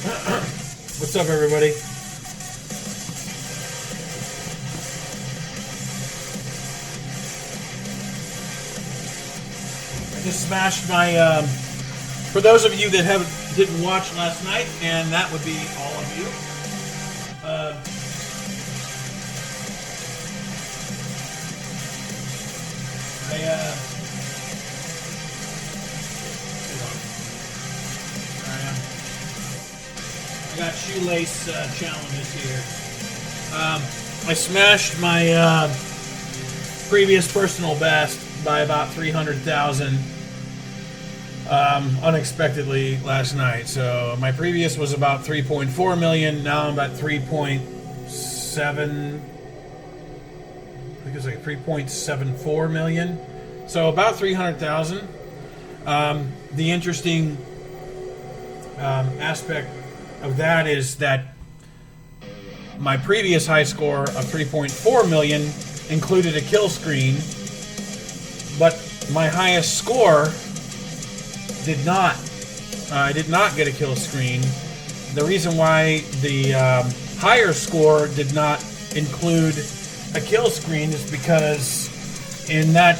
What's up, everybody? I just smashed my. For those of you that didn't watch last night, and that would be all of you. I got shoelace challenges here. I smashed my previous personal best by about 300,000 unexpectedly last night. So my previous was about 3.4 million. Now I'm about 3.7. I think it's like 3.74 million. So about 300,000. The interesting aspect of that is that my previous high score of 3.4 million included a kill screen, but my highest score did not. I did not get a kill screen. The reason why the higher score did not include a kill screen is because in that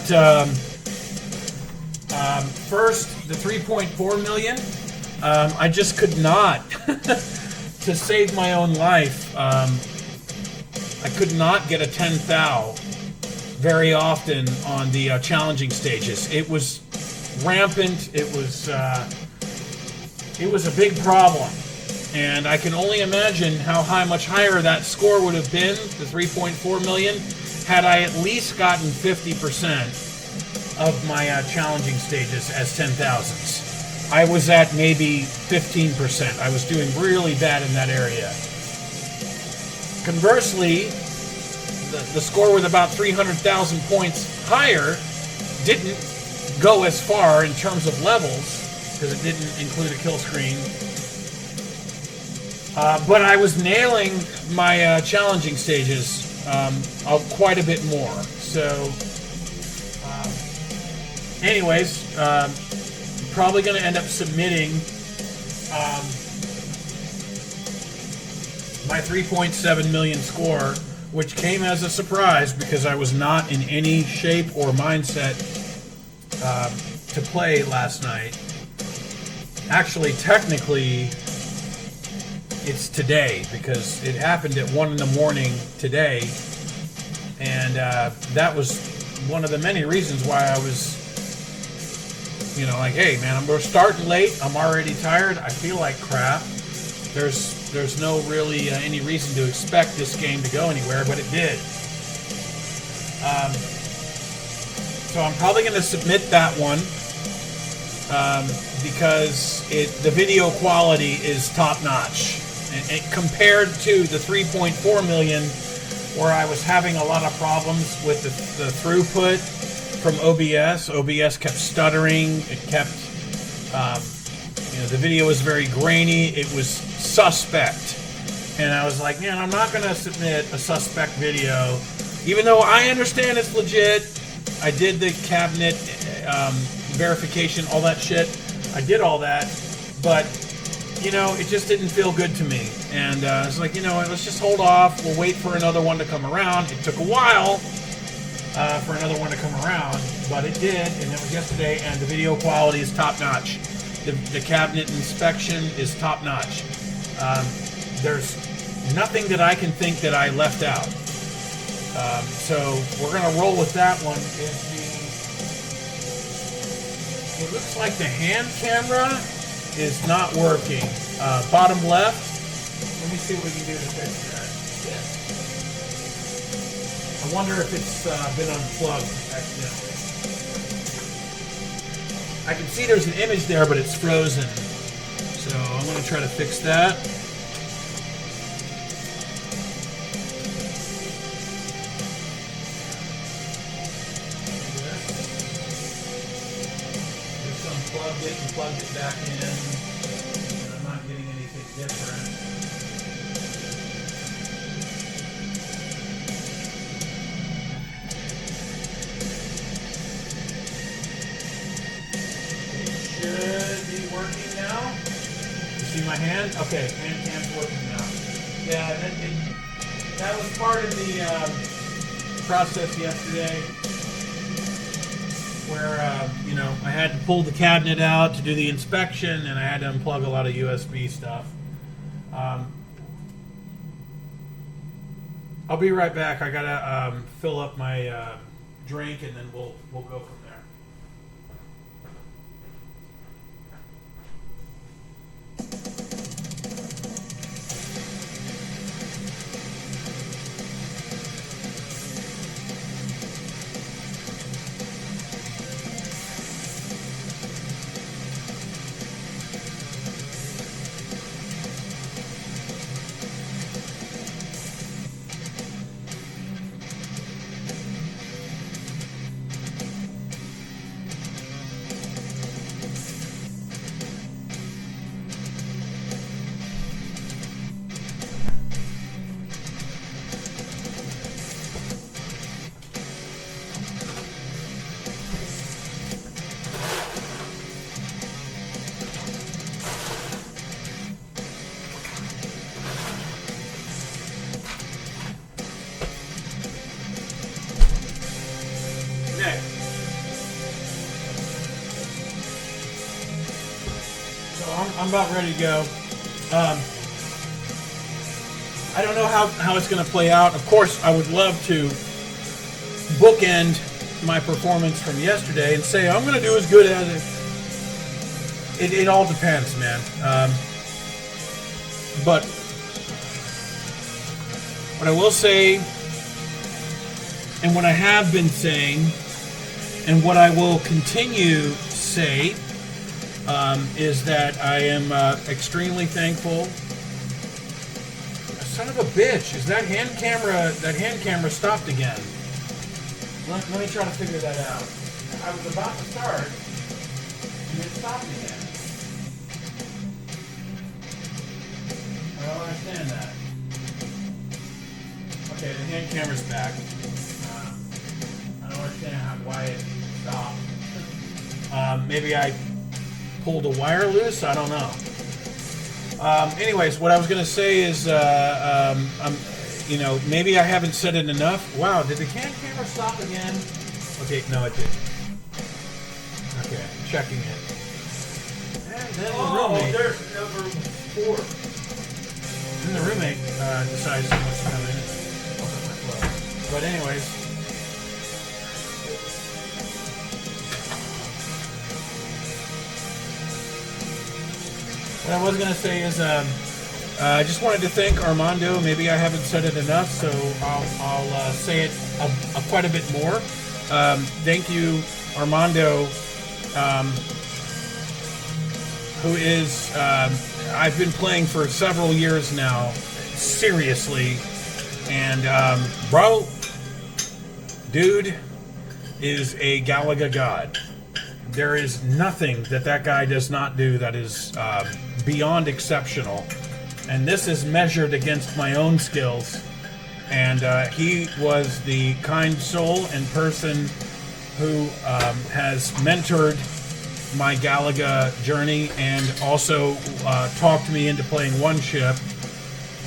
first, the 3.4 million, I just could not, to save my own life, I could not get a 10 thou very often on the challenging stages. It was rampant. It was a big problem, and I can only imagine how much higher that score would have been, the 3.4 million, had I at least gotten 50% of my challenging stages as 10,000s. I was at maybe 15%. I was doing really bad in that area. Conversely, the score with about 300,000 points higher didn't go as far in terms of levels, because it didn't include a kill screen. But I was nailing my challenging stages quite a bit more. So, anyways, probably going to end up submitting my 3.7 million score, which came as a surprise because I was not in any shape or mindset to play last night. Actually, technically, it's today because it happened at 1 in the morning today, and that was one of the many reasons why I was, like, hey man, we're starting late. I'm already tired. I feel like crap. There's no really any reason to expect this game to go anywhere, but it did. So I'm probably going to submit that one because the video quality is top notch. And compared to the 3.4 million, where I was having a lot of problems with the throughput from OBS. OBS kept stuttering. It kept, the video was very grainy. It was suspect. And I was like, man, I'm not going to submit a suspect video. Even though I understand it's legit. I did the cabinet verification, all that shit. I did all that. But, it just didn't feel good to me. And I was like, let's just hold off. We'll wait for another one to come around. It took a while for another one to come around, but it did, and it was yesterday, and the video quality is top-notch. The cabinet inspection is top-notch. There's nothing that I can think that I left out. So we're going to roll with that one. It looks like the hand camera is not working. Bottom left. Let me see what we can do to fix that. Yeah. I wonder if it's been unplugged accidentally. I can see there's an image there, but it's frozen. So I'm going to try to fix that. Just unplugged it and plugged it back in. And I'm not getting anything different. See my hand? Okay, hand cam's working now. Yeah, that was part of the process yesterday where, I had to pull the cabinet out to do the inspection, and I had to unplug a lot of USB stuff. I'll be right back. I gotta fill up my drink, and then we'll go from there. I'm about ready to go. I don't know how it's going to play out. Of course, I would love to bookend my performance from yesterday and say I'm going to do as good as it. It all depends, man. But what I will say, and what I have been saying, and what I will continue to say, is that I am extremely thankful. Son of a bitch! Is that hand camera stopped again? Let me try to figure that out. I was about to start, and it stopped again. I don't understand that. Okay, the hand camera's back. I don't understand why it stopped. Maybe I pulled a wire loose. I don't know. Anyways, what I was going to say is, maybe I haven't said it enough. Wow, did the hand camera stop again? Okay, no, it didn't. Okay, checking it. And then the roommate. There's number 4. Then the roommate decides he wants to come in and open my flow. But anyways. What I was going to say is, I just wanted to thank Armando. Maybe I haven't said it enough, so I'll say it quite a bit more. Thank you, Armando, who is, I've been playing for several years now, seriously, and bro, dude is a Galaga god. There is nothing that guy does not do that is beyond exceptional. And this is measured against my own skills. And he was the kind soul and person who has mentored my Galaga journey and also talked me into playing one ship,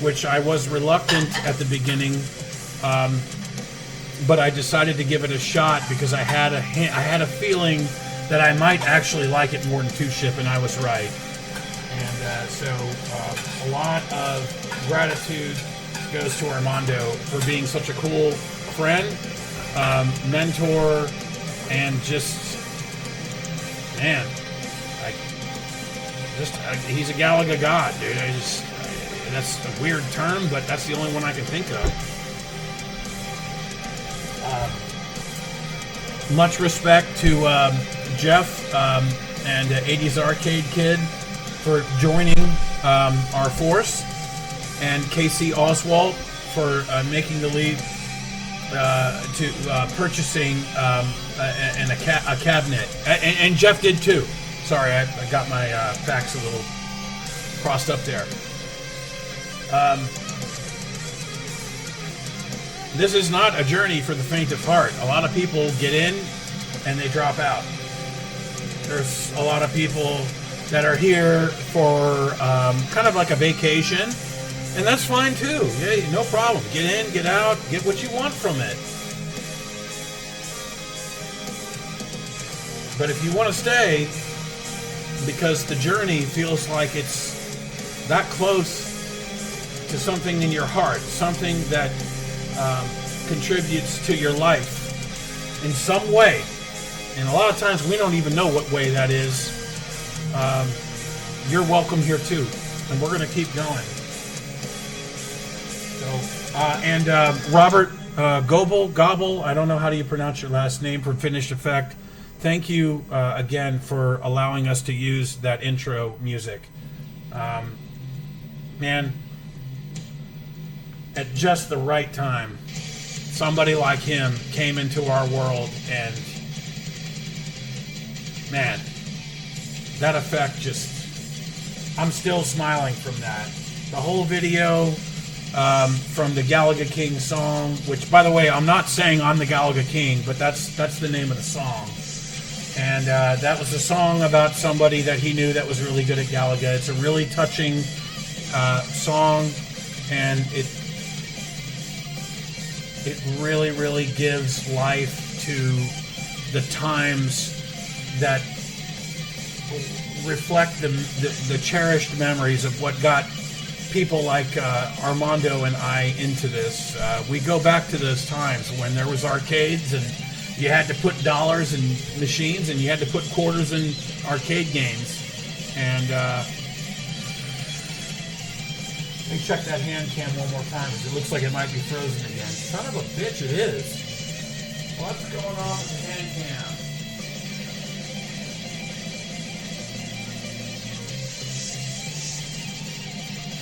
which I was reluctant at the beginning. But I decided to give it a shot because I had a feeling that I might actually like it more than two ship, and I was right. And so a lot of gratitude goes to Armando for being such a cool friend, mentor, and just, man, he's a Galaga god, dude. That's a weird term, but that's the only one I can think of. Much respect to Jeff and 80s Arcade Kid for joining our force, and Casey Oswald for making the leap to purchasing a cabinet, and Jeff did too. Sorry, I got my facts a little crossed up there. This is not a journey for the faint of heart. A lot of people get in and they drop out. There's a lot of people that are here for kind of like a vacation, and that's fine too. Yeah, no problem. Get in, get out, get what you want from it. But if you want to stay, because the journey feels like it's that close to something in your heart, something that contributes to your life in some way, and a lot of times we don't even know what way that is, you're welcome here too, and we're going to keep going. So, Robert Gobble, I don't know how do you pronounce your last name, from Finished Effect. Thank you again for allowing us to use that intro music. Man, at just the right time, somebody like him came into our world, and man, that effect just, I'm still smiling from that. The whole video from the Galaga King song, which, by the way, I'm not saying I'm the Galaga King, but that's the name of the song. And that was a song about somebody that he knew that was really good at Galaga. It's a really touching song, and it really, really gives life to the times that reflect the cherished memories of what got people like Armando and I into this. We go back to those times when there was arcades, and you had to put dollars in machines, and you had to put quarters in arcade games. And let me check that hand cam one more time, because it looks like it might be frozen again. Son of a bitch, it is. What's going on with the hand cam?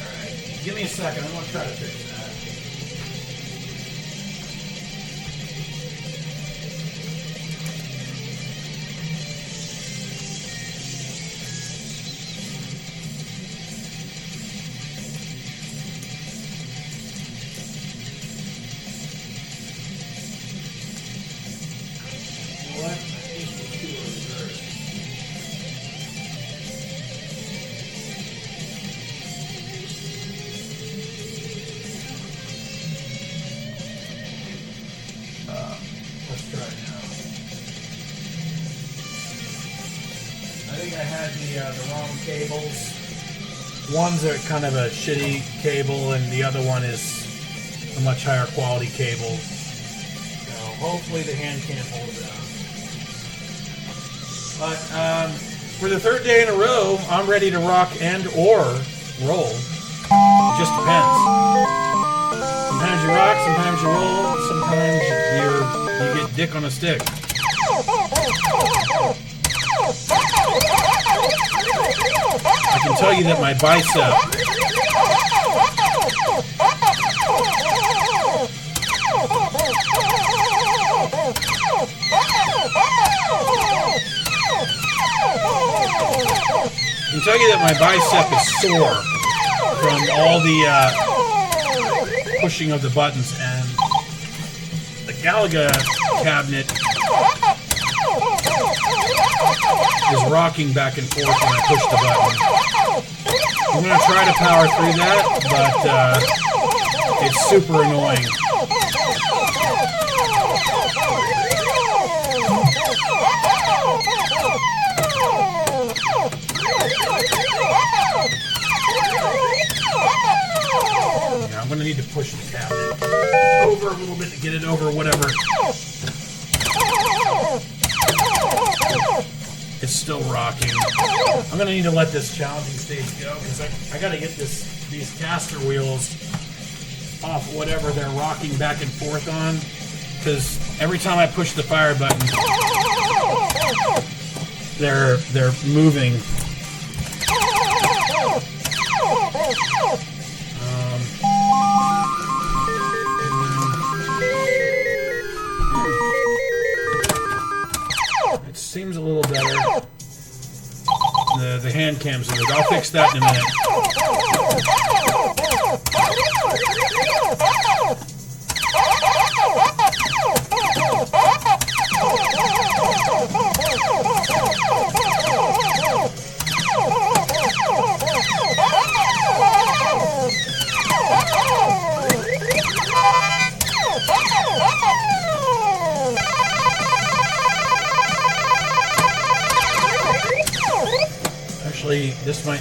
Alright, give me a second. I'm going to try to fix that. I had the wrong cables. One's a kind of a shitty cable, and the other one is a much higher quality cable. So hopefully the hand cam holds out. But for the third day in a row, I'm ready to rock and or roll. It just depends. Sometimes you rock, sometimes you roll, sometimes you get dick on a stick. I can tell you that my bicep is sore from all the pushing of the buttons, and the Galaga cabinet is rocking back and forth when I push the button. I'm going to try to power through that, but it's super annoying. Yeah, I'm going to need to push the cabinet over a little bit to get it over whatever. It's still rocking. I'm gonna need to let this challenging stage go, because I gotta get these caster wheels off whatever they're rocking back and forth on, because every time I push the fire button, they're moving. It seems a little better. The hand cam's in it. I'll fix that in a minute.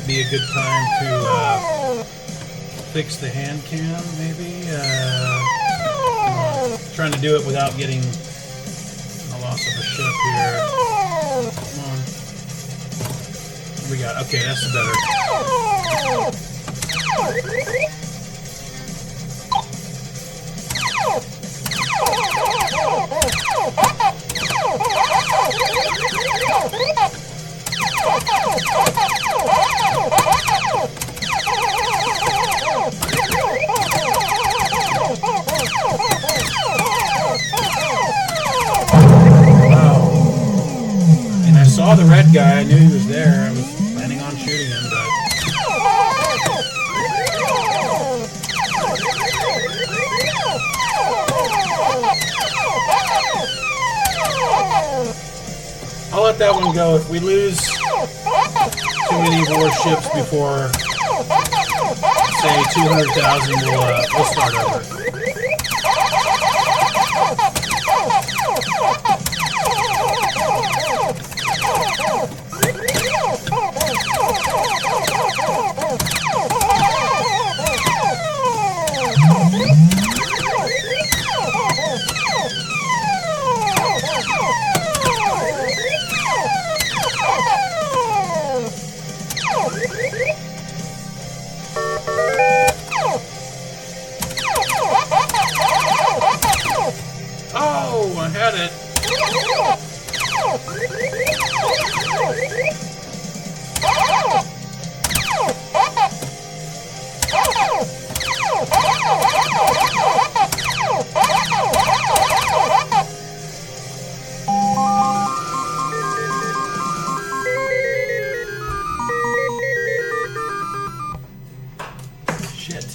be a good time to fix the hand cam, maybe. Trying to do it without getting a loss of a ship here. Come on. What we got? Okay, that's better. I saw the red guy. I knew he was there. I was planning on shooting him, but... I'll let that one go. If we lose too many warships before, say, 200,000, we'll start over. Oh, I had it. Shit.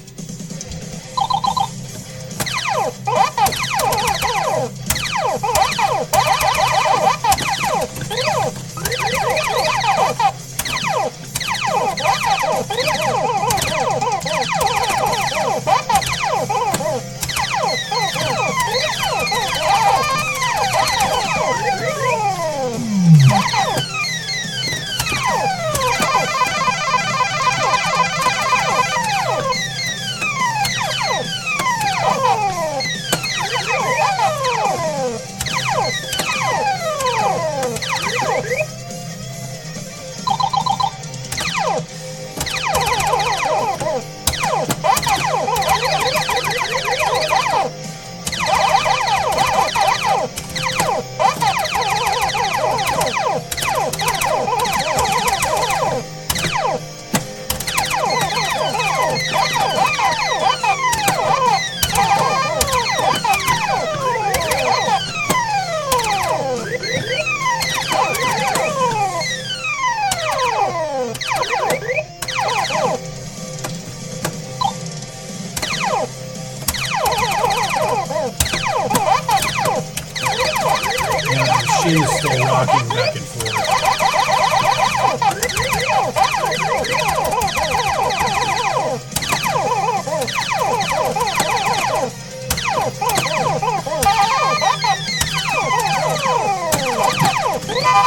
She is still rocking back and forth.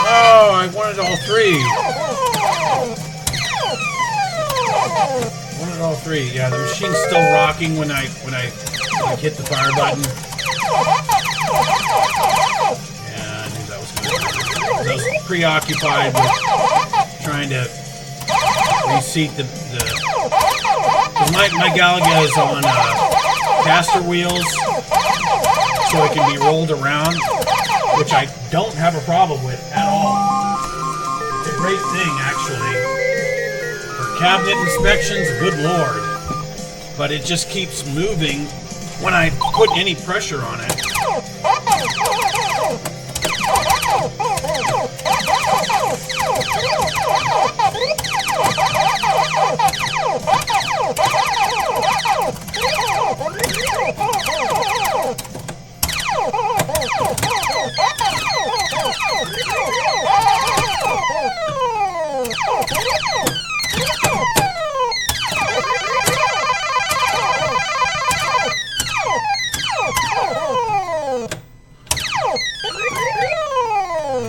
Oh, I wanted all three. Wanted all three. Yeah, the machine's still rocking when I hit the fire button. I was preoccupied with trying to reseat the my Galaga is on caster wheels, so it can be rolled around, which I don't have a problem with at all. It's a great thing, actually. For cabinet inspections, good lord. But it just keeps moving when I put any pressure on it.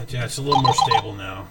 Yeah, it's a little more stable now.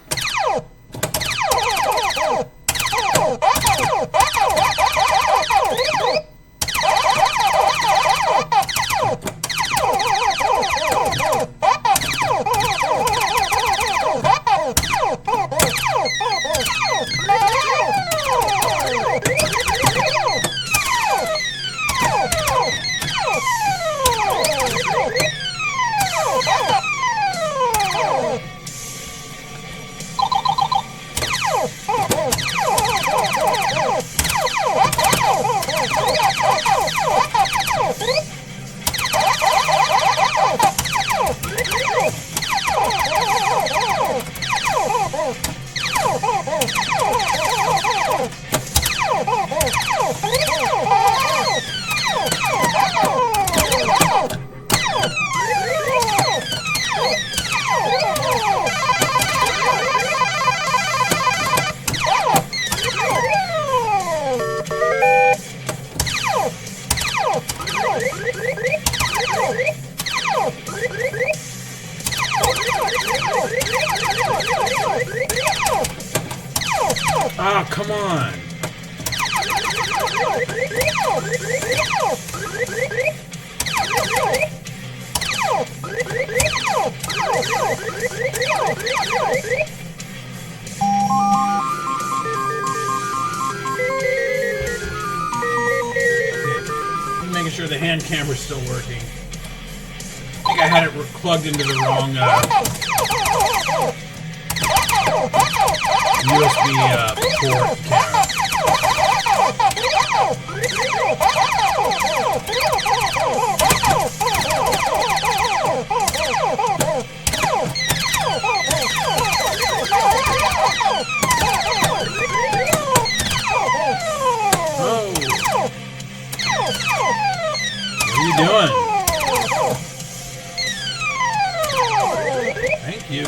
Oh, come on. I'm making sure the hand camera's still working. I think I had it plugged into the wrong USB port camera. Oh. What are you doing? Thank you.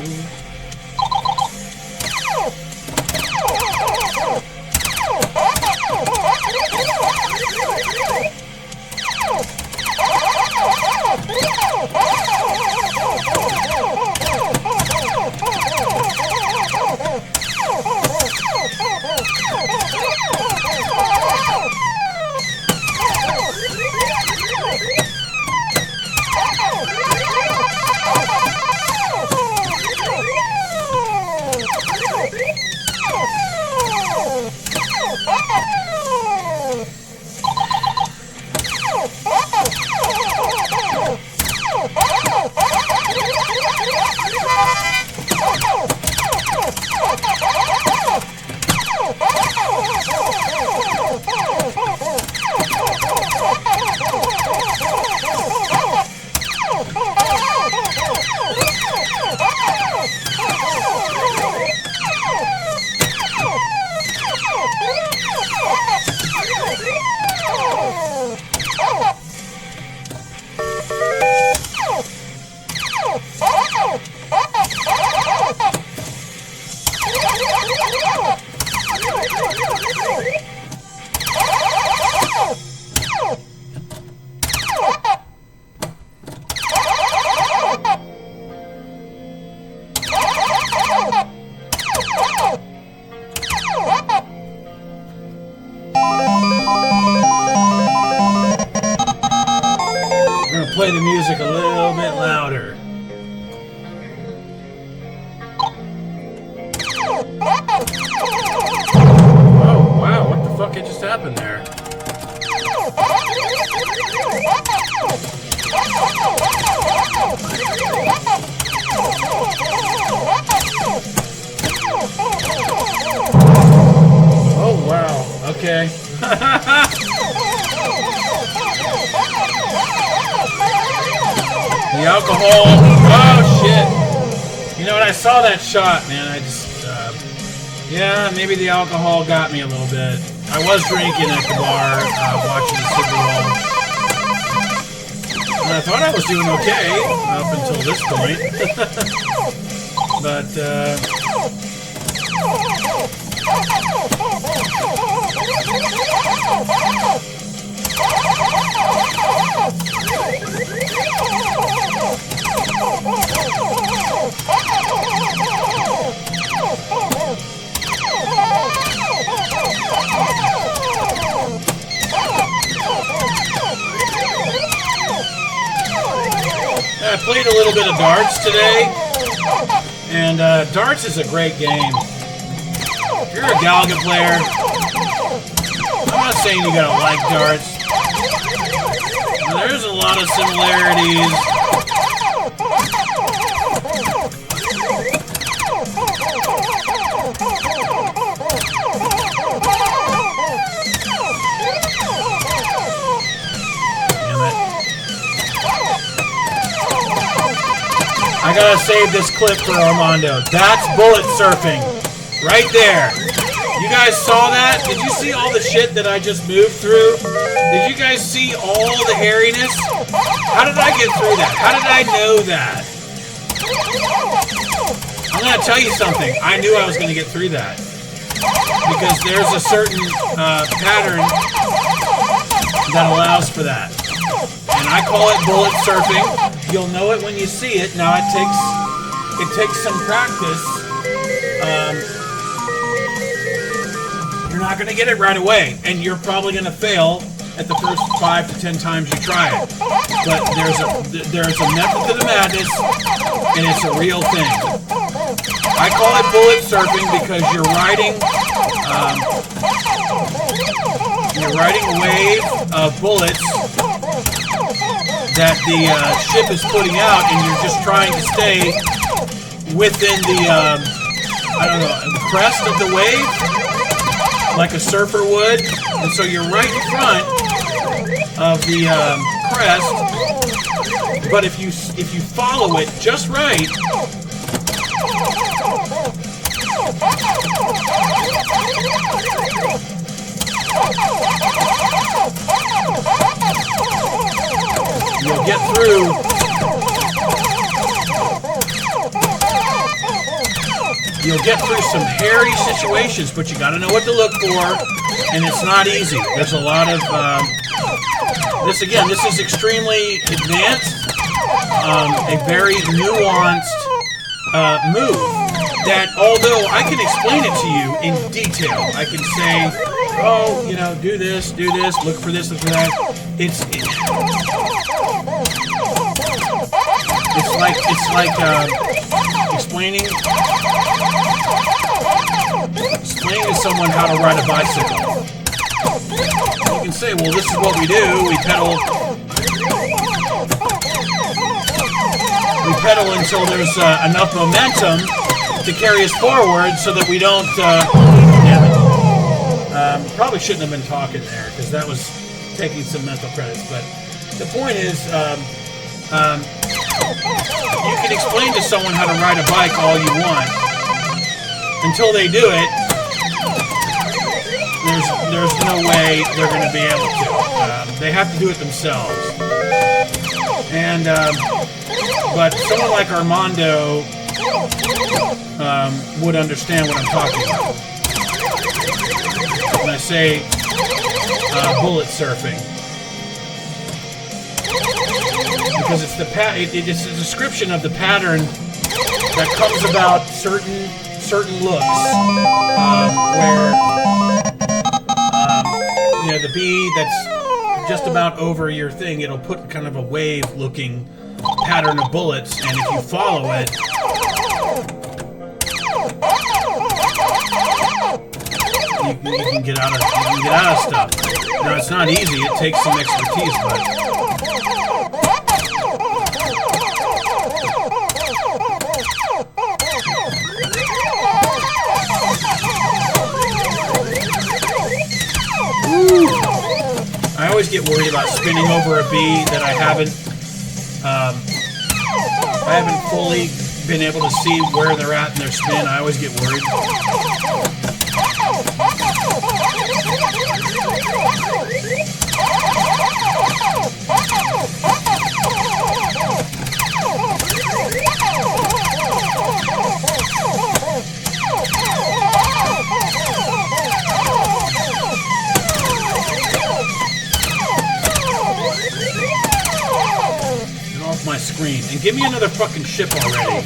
Play the music a little bit louder. Oh, wow, what the fuck had just happened there? Oh, wow, okay. The alcohol. Oh shit! You know what? I saw that shot, man. I just, yeah, maybe the alcohol got me a little bit. I was drinking at the bar, watching the Super Bowl, and I thought I was doing okay up until this point. But I played a little bit of darts today, and darts is a great game. If you're a Galaga player, saying you gotta like darts. There's a lot of similarities. I gotta save this clip for Armando. That's bullet surfing. Right there. You guys saw that? Did you see all the shit that I just moved through? Did you guys see all the hairiness? How did I get through that? How did I know that? I'm gonna tell you something. I knew I was gonna get through that. Because there's a certain pattern that allows for that. And I call it bullet surfing. You'll know it when you see it. Now it takes some practice. You're not going to get it right away, and you're probably going to fail at the first 5 to 10 times you try it. But there's a method to the madness, and it's a real thing. I call it bullet surfing because you're riding a wave of bullets that the ship is putting out, and you're just trying to stay within the crest of the wave, like a surfer would. And so you're right in front of the crest, but if you follow it just right, you'll get through. You'll get through some hairy situations, but you got to know what to look for, and it's not easy. There's a lot of this is extremely advanced, a very nuanced move. That although I can explain it to you in detail, I can say, oh, do this, look for this, look for that. It's like explaining to someone how to ride a bicycle. You can say, well, this is what we do. We pedal until there's enough momentum to carry us forward so that we don't, damn it. Probably shouldn't have been talking there because that was taking some mental credits. But the point is, you can explain to someone how to ride a bike all you want. Until they do it, there's no way they're going to be able to. They have to do it themselves. And but someone like Armando would understand what I'm talking about when I say bullet surfing, because it's it's a description of the pattern that comes about certain looks, where the bee that's just about over your thing, it'll put kind of a wave-looking pattern of bullets, and if you follow it, you can get out of stuff. Now it's not easy; it takes some expertise, but. I always get worried about spinning over a bee that I haven't fully been able to see where they're at in their spin. I always get worried. My screen and give me another fucking ship already.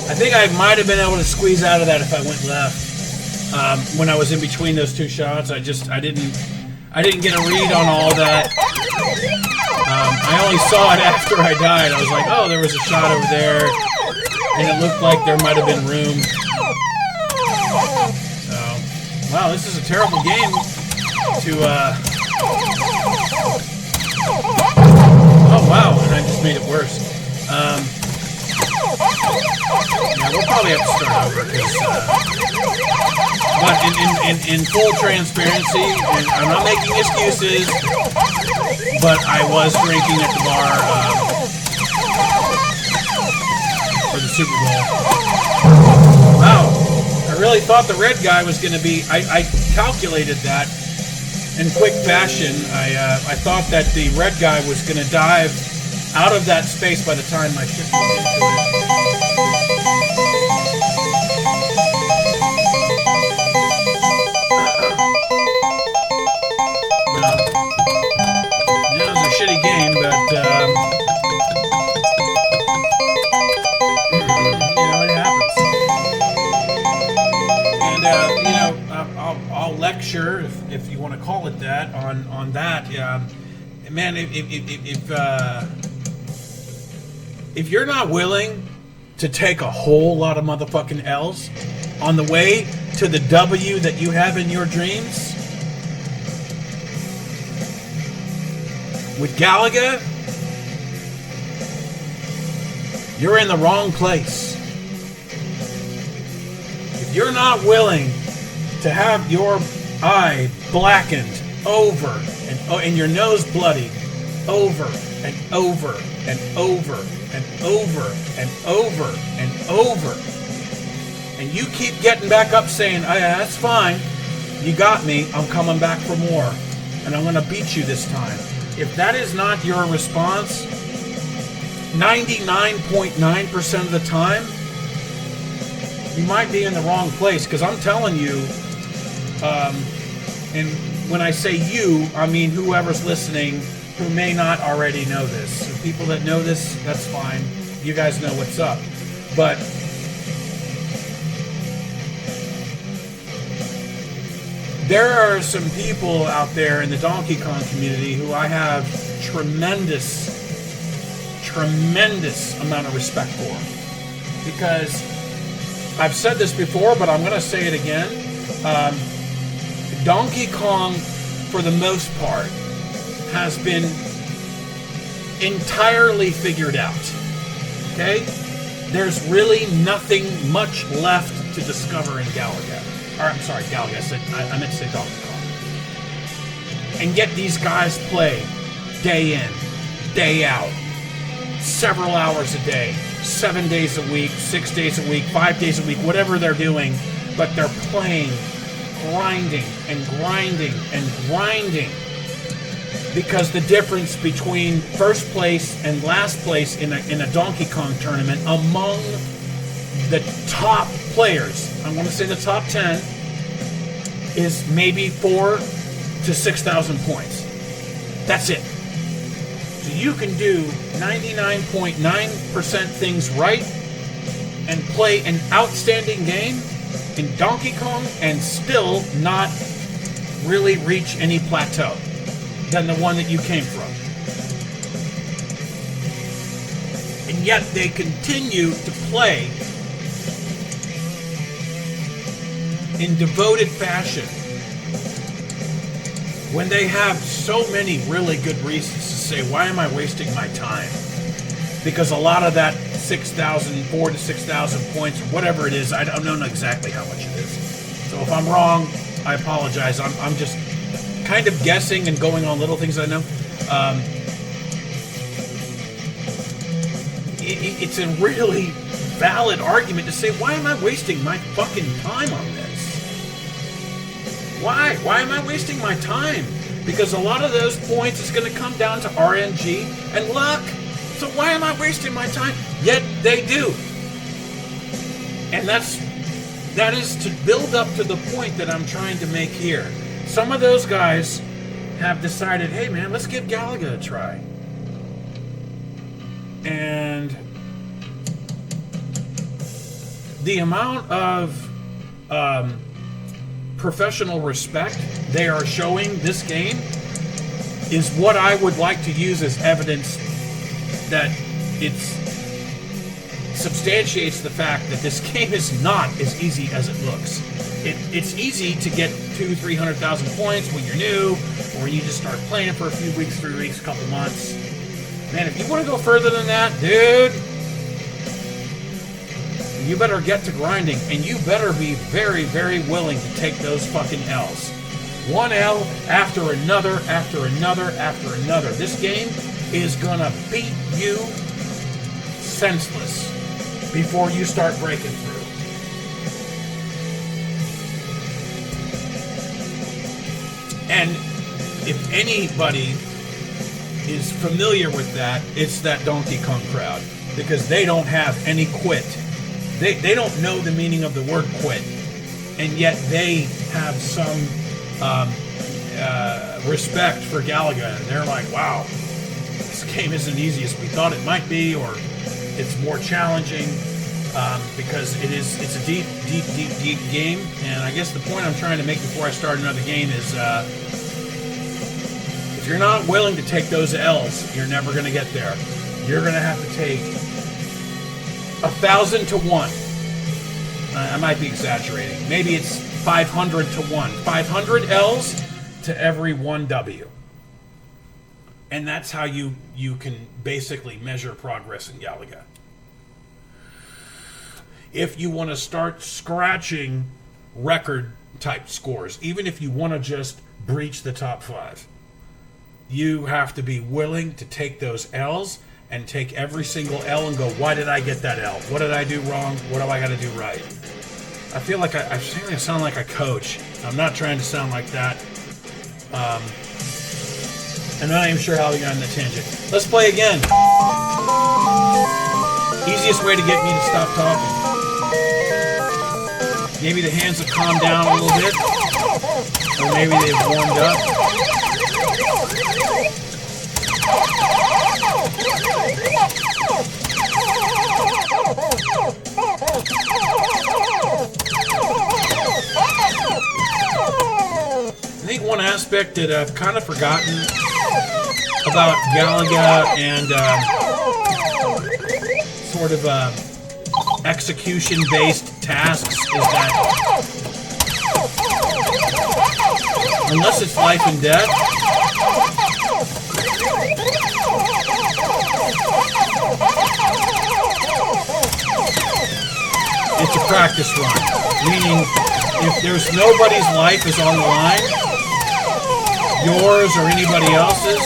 I think I might have been able to squeeze out of that if I went left. When I was in between those two shots, I didn't get a read on all that. I only saw it after I died. I was like, oh, there was a shot over there, and it looked like there might have been room. So, wow, this is a terrible game to. Oh wow, and I just made it worse. Yeah, we'll probably have to start over because, but in full transparency, and I'm not making excuses, but I was drinking at the bar for the Super Bowl. Wow, I really thought the red guy was going to be. I calculated that in quick fashion. I thought that the red guy was going to dive out of that space by the time my ship was into it. Yeah, it was a shitty game, but you know, it happens. And you know, I'll lecture if you want to call it that on that. Man, if you're not willing to take a whole lot of motherfucking L's on the way to the W that you have in your dreams, with Galaga, you're in the wrong place. If you're not willing to have your eye blackened over and your nose bloodied over and over and over and over and over and over, and you keep getting back up saying, oh, yeah, that's fine, you got me, I'm coming back for more, and I'm going to beat you this time. If that is not your response 99.9% of the time, you might be in the wrong place, because I'm telling you, and when I say you, I mean whoever's listening who may not already know this. The people that know this, that's fine. You guys know what's up. But there are some people out there in the Donkey Kong community who I have tremendous amount of respect for. Because I've said this before, but I'm going to say it again. Donkey Kong, for the most part, has been entirely figured out. Okay? There's really nothing much left to discover in Galaga. Or, I'm sorry, Galaga. I meant to say Donkey Kong. And yet these guys play day in, day out, several hours a day, 7 days a week, 6 days a week, 5 days a week, whatever they're doing, but they're playing, grinding and grinding and grinding. Because the difference between first place and last place in a Donkey Kong tournament among the top players, I'm going to say the top 10, is maybe 4 to 6,000 points. That's it. So you can do 99.9% things right and play an outstanding game in Donkey Kong and still not really reach any plateau than the one that you came from. And yet they continue to play in devoted fashion when they have so many really good reasons to say, why am I wasting my time? Because a lot of that 4 to 6,000 points or whatever it is, I don't know exactly how much it is. So if I'm wrong, I apologize. I'm just kind of guessing and going on little things I know. It's a really valid argument to say, why am I wasting my fucking time on this? Why? Why am I wasting my time? Because a lot of those points is going to come down to RNG and luck. So why am I wasting my time? Yet they do. And that is to build up to the point that I'm trying to make here. Some of those guys have decided, hey man, let's give Galaga a try. And the amount of professional respect they are showing this game is what I would like to use as evidence that it substantiates the fact that this game is not as easy as it looks. It's easy to get 200,000-300,000 points when you're new, or when you just start playing for a few weeks, 3 weeks, a couple months. Man, if you want to go further than that, dude, you better get to grinding, and you better be very, very willing to take those fucking L's. One L after another, after another, after another. This game is gonna beat you senseless before you start breaking through. And if anybody is familiar with that, it's that Donkey Kong crowd, because they don't have any quit. They don't know the meaning of the word quit, and yet they have some respect for Galaga. And they're like, wow, this game isn't easy as we thought it might be, or it's more challenging, because it's a deep game. And I guess the point I'm trying to make before I start another game is, if you're not willing to take those L's, you're never going to get there. You're going to have to take 1,000 to 1. I might be exaggerating. Maybe it's 500 to 1. 500 L's to every 1 W. And that's how you can basically measure progress in Galaga. If you want to start scratching record type scores, even if you want to just breach the top 5, you have to be willing to take those L's and take every single L and go, why did I get that L? What did I do wrong? What do I got to do right? I feel like I sound like a coach. I'm not trying to sound like that. I'm not even sure how we got on the tangent. Let's play again. Easiest way to get me to stop talking. Maybe the hands have calmed down a little bit. Or maybe they've warmed up. I think one aspect that I've kind of forgotten about Galaga and sort of execution-based tasks is that unless it's life and death, it's a practice run. Meaning, if there's nobody's life is on the line, yours or anybody else's,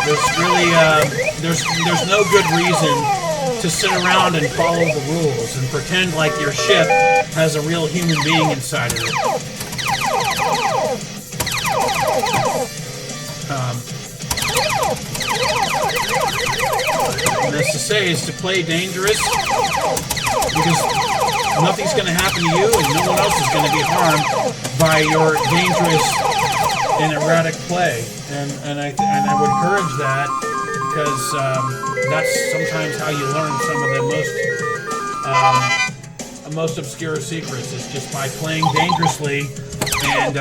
there's really there's no good reason to sit around and follow the rules and pretend like your ship has a real human being inside of it. And that's to say, is to play dangerous, because nothing's going to happen to you, and no one else is going to be harmed by your dangerous and erratic play. And I would encourage that because that's sometimes how you learn some of the most obscure secrets. Is just by playing dangerously and.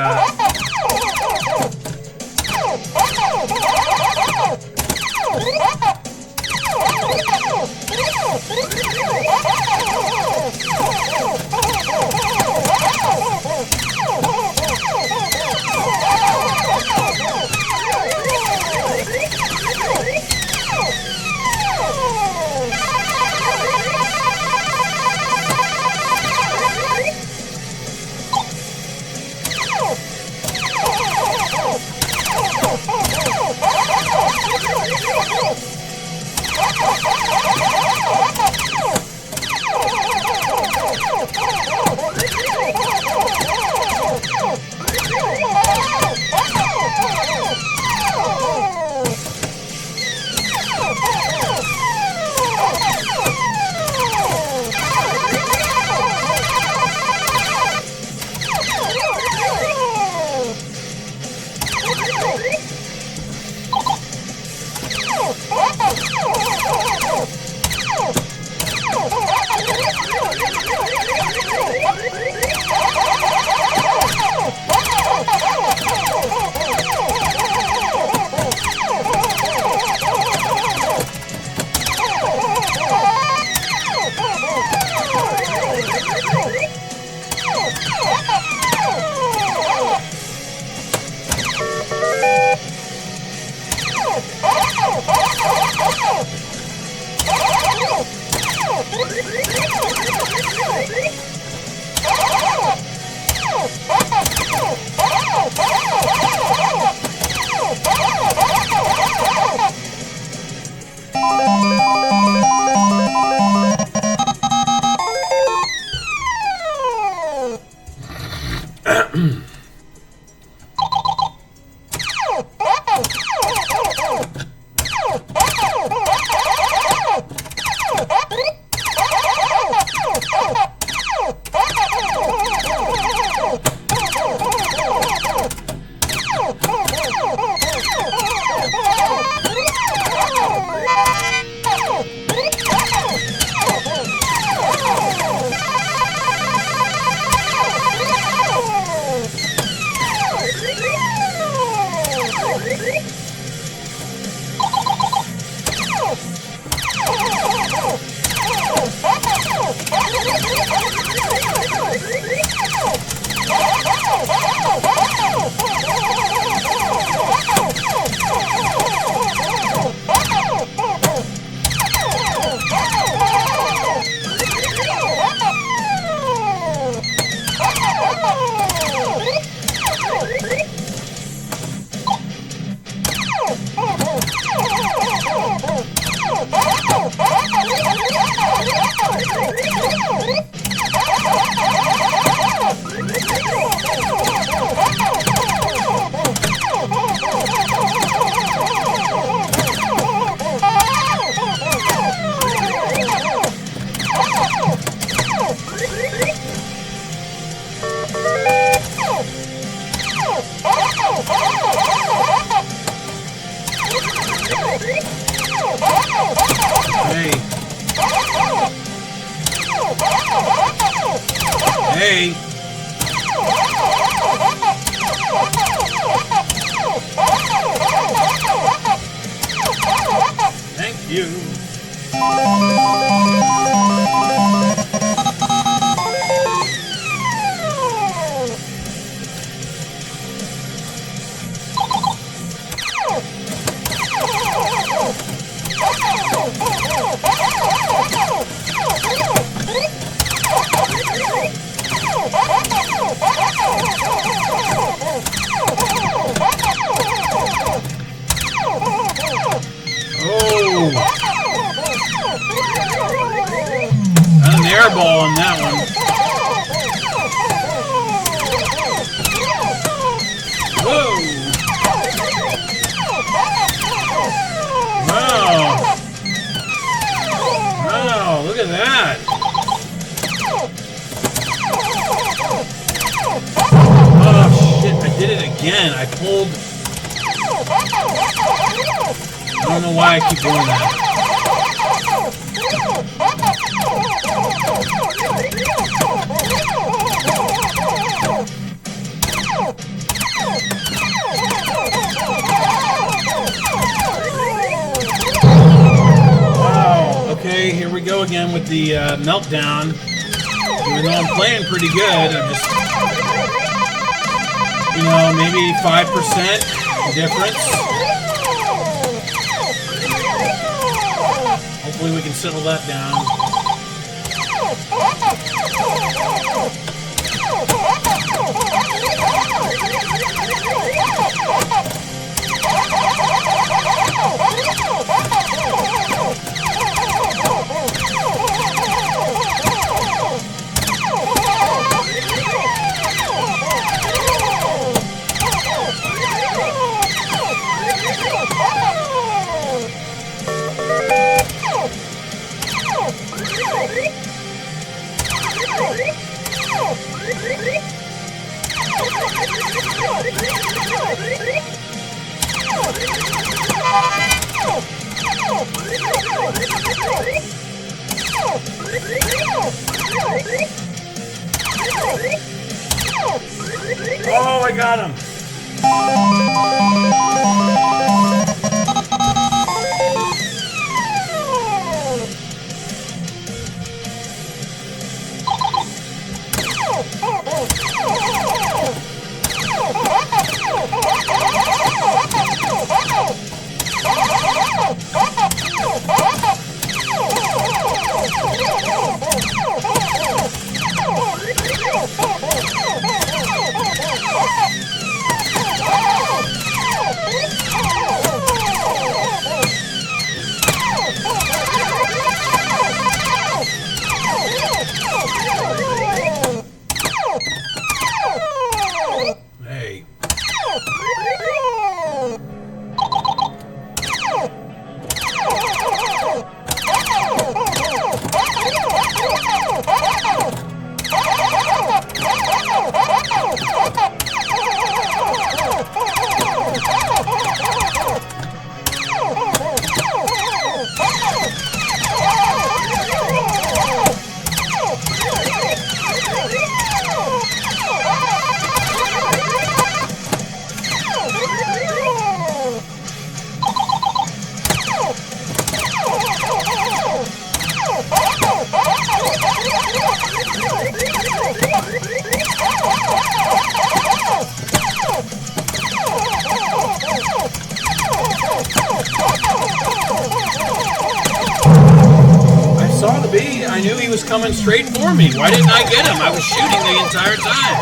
Hey. Hey. Thank you. Oh! An air ball on that one. Whoa! Wow! Wow! Look at that! did it again. I pulled... I don't know why I keep doing that. Wow. Okay, here we go again with the meltdown. Even though I'm playing pretty good, I'm just... You know, maybe 5% difference. Hopefully we can settle that down. Oh, I got him. Hey. I knew he was coming straight for me. Why didn't I get him? I was shooting the entire time.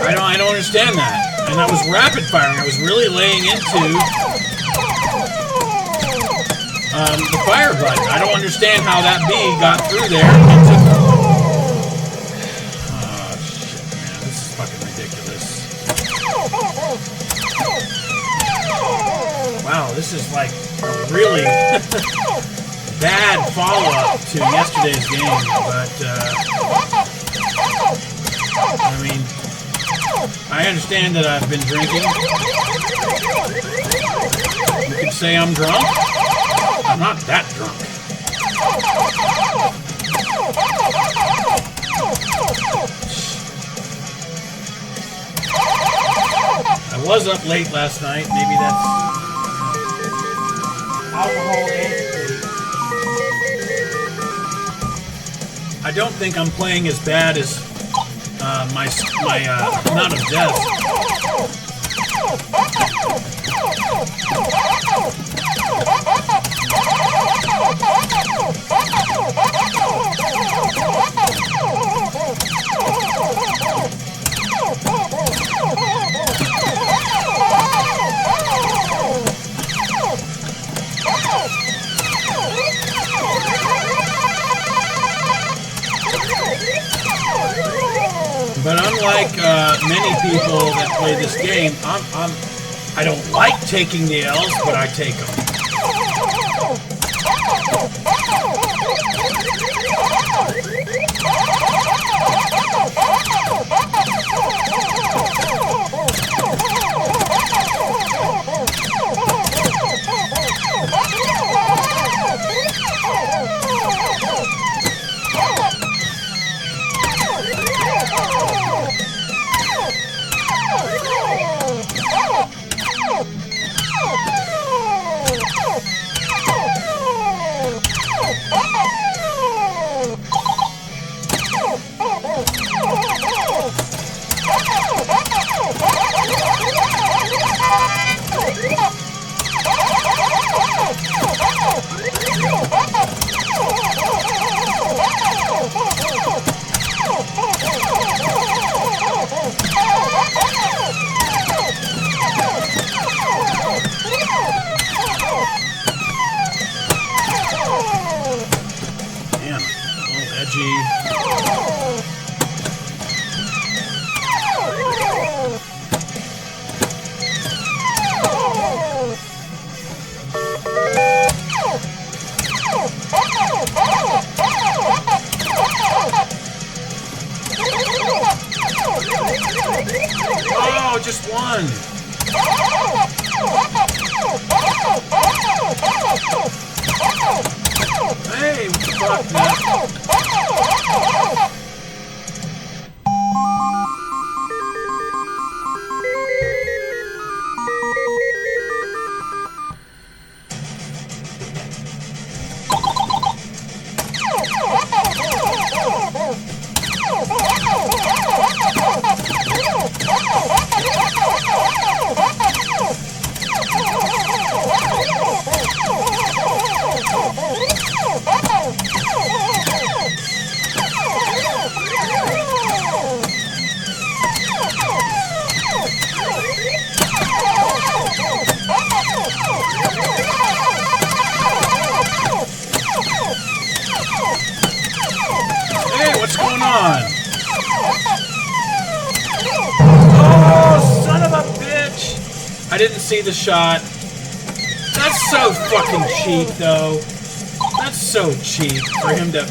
I don't understand that. And I was rapid firing. I was really laying into the fire button. I don't understand how that bee got through there. Oh shit, man, this is fucking ridiculous. Wow, this is like a really bad follow-up to yesterday's game, but I mean, I understand that I've been drinking. You could say I'm drunk. I'm not that drunk. I was up late last night. Maybe that's alcohol and sleep. I don't think I'm playing as bad as my amount of death. But unlike many people that play this game, I don't like taking the L's, but I take them. No, just one. Hey, fuck that. Hey, what's going on? Oh, son of a bitch! I didn't see the shot. That's so fucking cheap, though. That's so cheap for him to...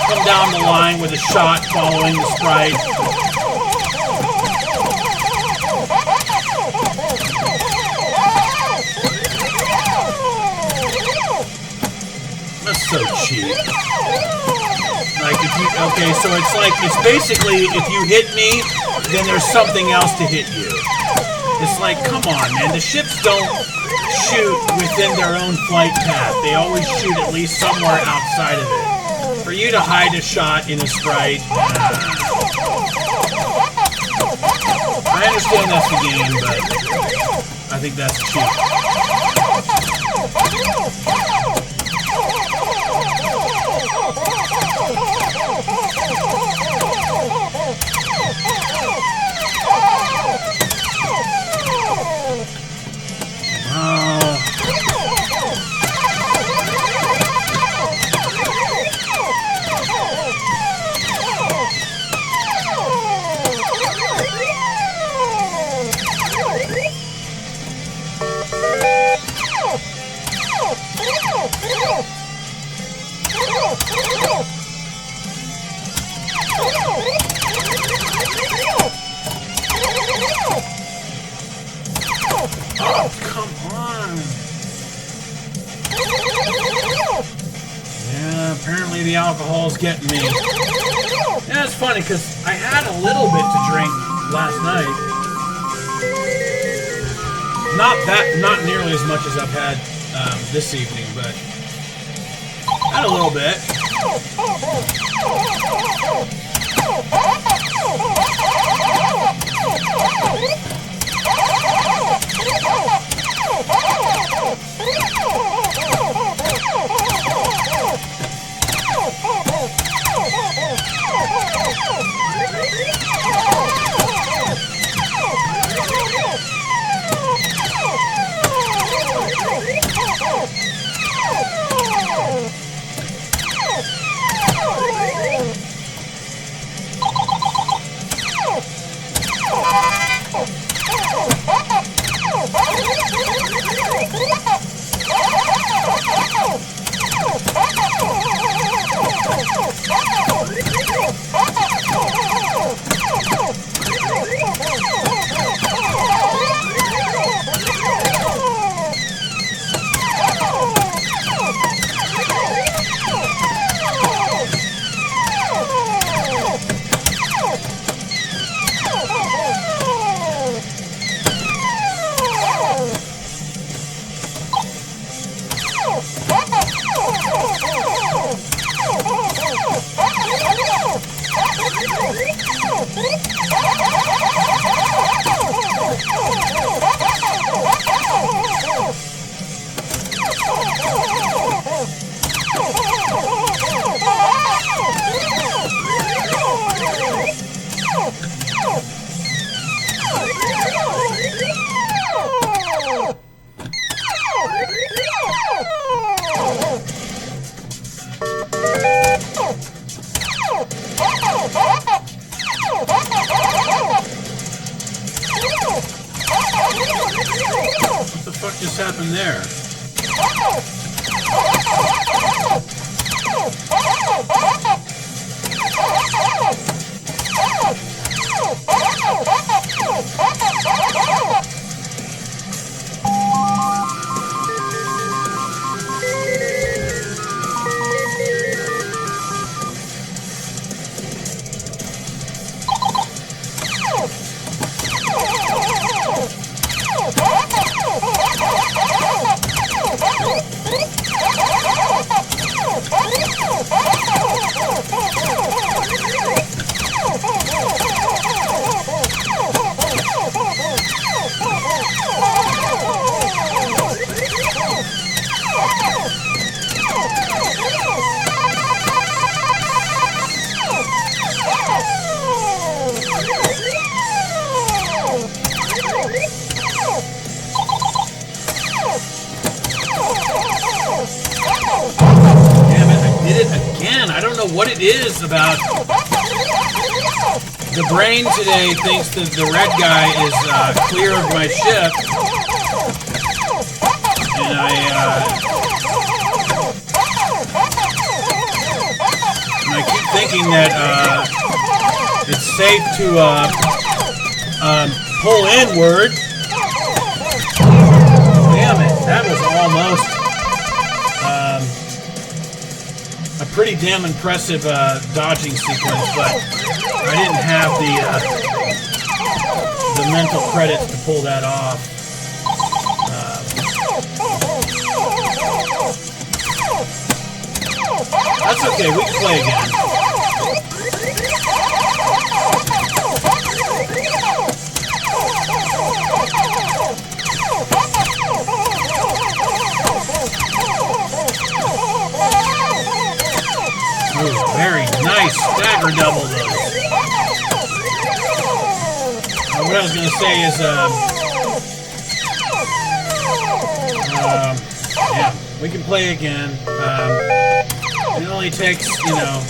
come down the line with a shot following the sprite. That's so cheap. Like if you, okay, so it's like, it's basically if you hit me, then there's something else to hit you. It's like, come on, man, the ships don't shoot within their own flight path. They always shoot at least somewhere outside of it. For you to hide a shot in a sprite, I understand that's the game, but I think that's cheap. Oh, come on. Yeah, apparently the alcohol's getting me. Yeah, it's funny because I had a little bit to drink last night. Not nearly as much as I've had this evening, but had a little bit. What the fuck just happened there? know what it is about the brain today thinks that the red guy is clear of my ship, and I keep thinking that it's safe to pull inward. Damn it, that was almost a pretty damn impressive dodging sequence, but I didn't have the mental credits to pull that off. That's okay, we can play again. Ooh, very nice stagger double those. What I was going to say is, yeah, we can play again. It only takes, you know,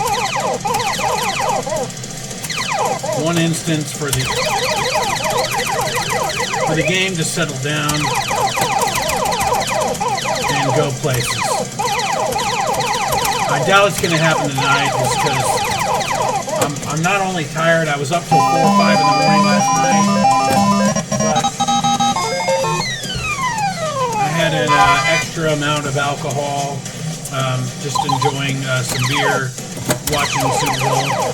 one instance for the game to settle down and go places. I doubt it's going to happen tonight just because I'm not only tired, I was up till 4 or 5 in the morning last night, but I had an extra amount of alcohol, just enjoying some beer, watching the Super Bowl.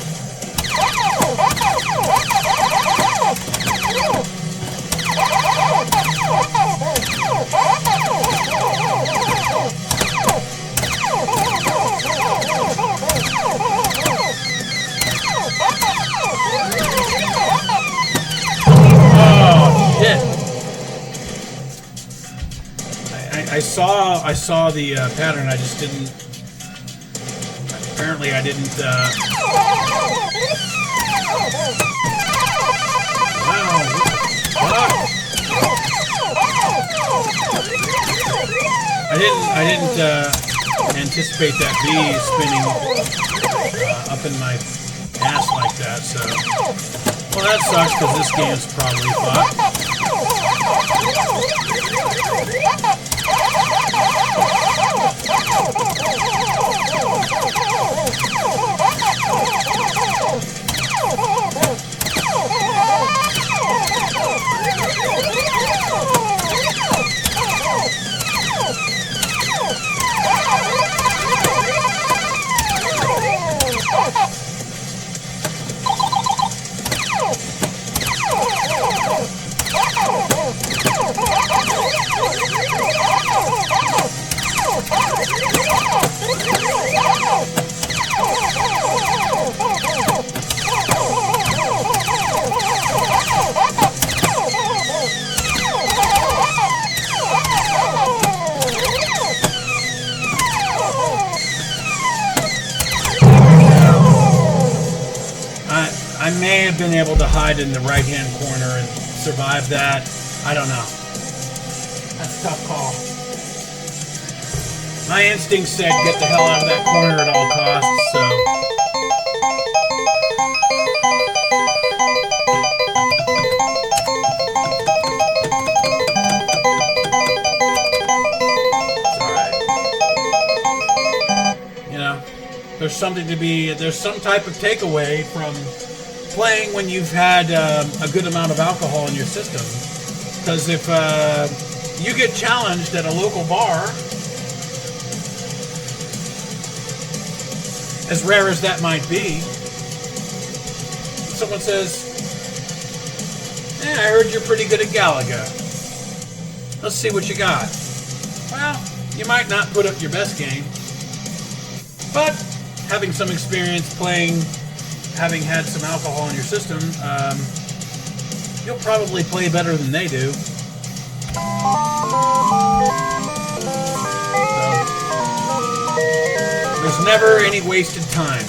I saw the pattern. I just didn't. Apparently, I didn't. Wow! What? I didn't anticipate that bee spinning up in my ass like that. So, well, that sucks because this game's probably fucked. I may have been able to hide in the right-hand corner and survive that. I don't know. That's a tough call. My instinct said get the hell out of that corner at all costs, so... It's alright. You know, there's some type of takeaway from playing when you've had a good amount of alcohol in your system. Because if you get challenged at a local bar, as rare as that might be, someone says, I heard you're pretty good at Galaga. Let's see what you got. Well, you might not put up your best game, but having some experience playing, having had some alcohol in your system, you'll probably play better than they do. So, there's never any wasted time.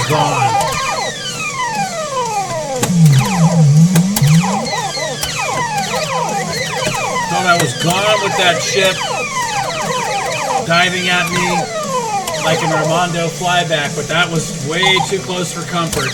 gone. Thought I was gone with that ship diving at me like an Armando flyback, but that was way too close for comfort.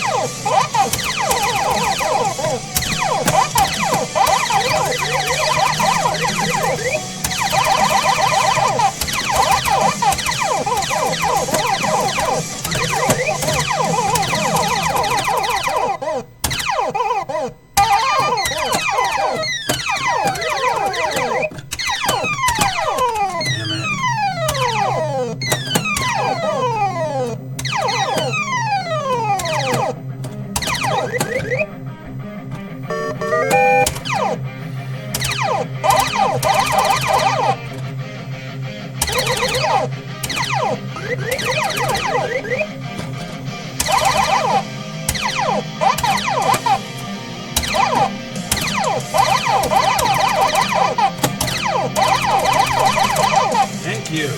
Thank you.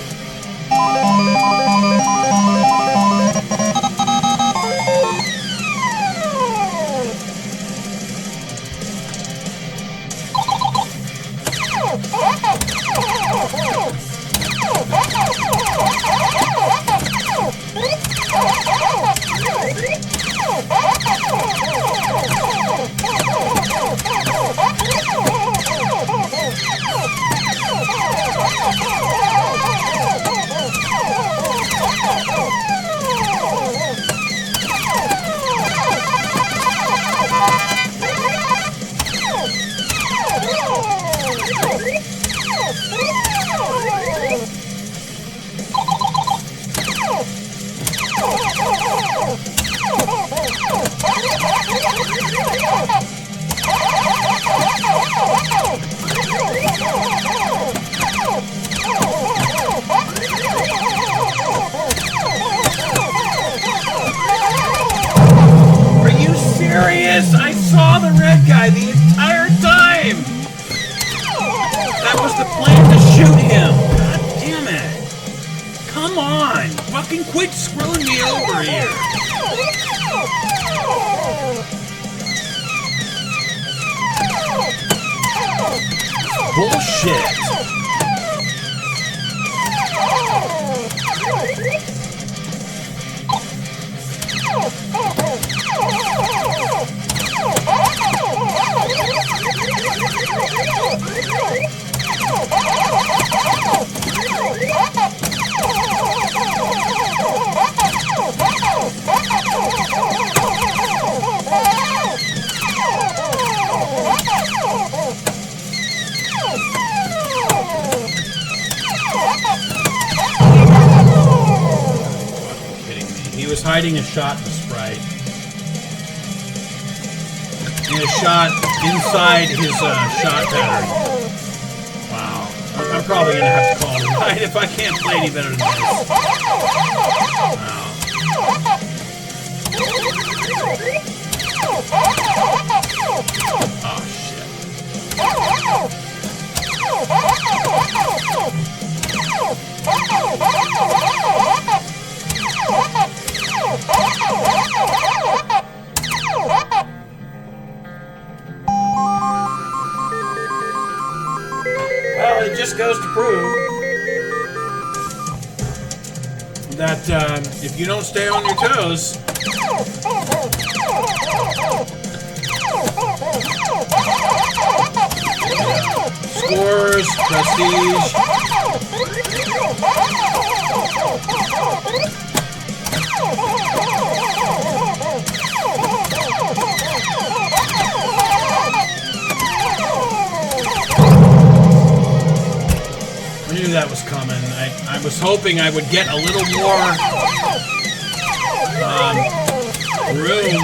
Are you serious? I saw the red guy the entire time! That was the plan to shoot him! God damn it! Come on! Fucking quit screwing me over here! Bullshit! He was hiding a shot to Sprite. And a shot inside his shot pattern. Wow. I'm probably going to have to call it a night if I can't play any better than this. Wow. Oh, shit. Well, it just goes to prove that if you don't stay on your toes, scores, prestige. I knew that was coming. I was hoping I would get a little more room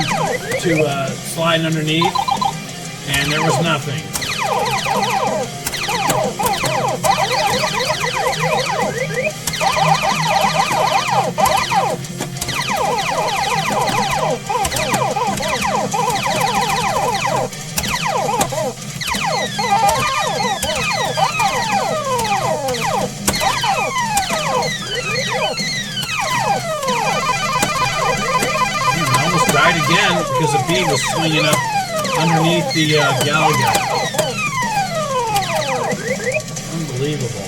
to slide underneath, and there was nothing. because a bee was swinging up underneath the Galaga. Unbelievable.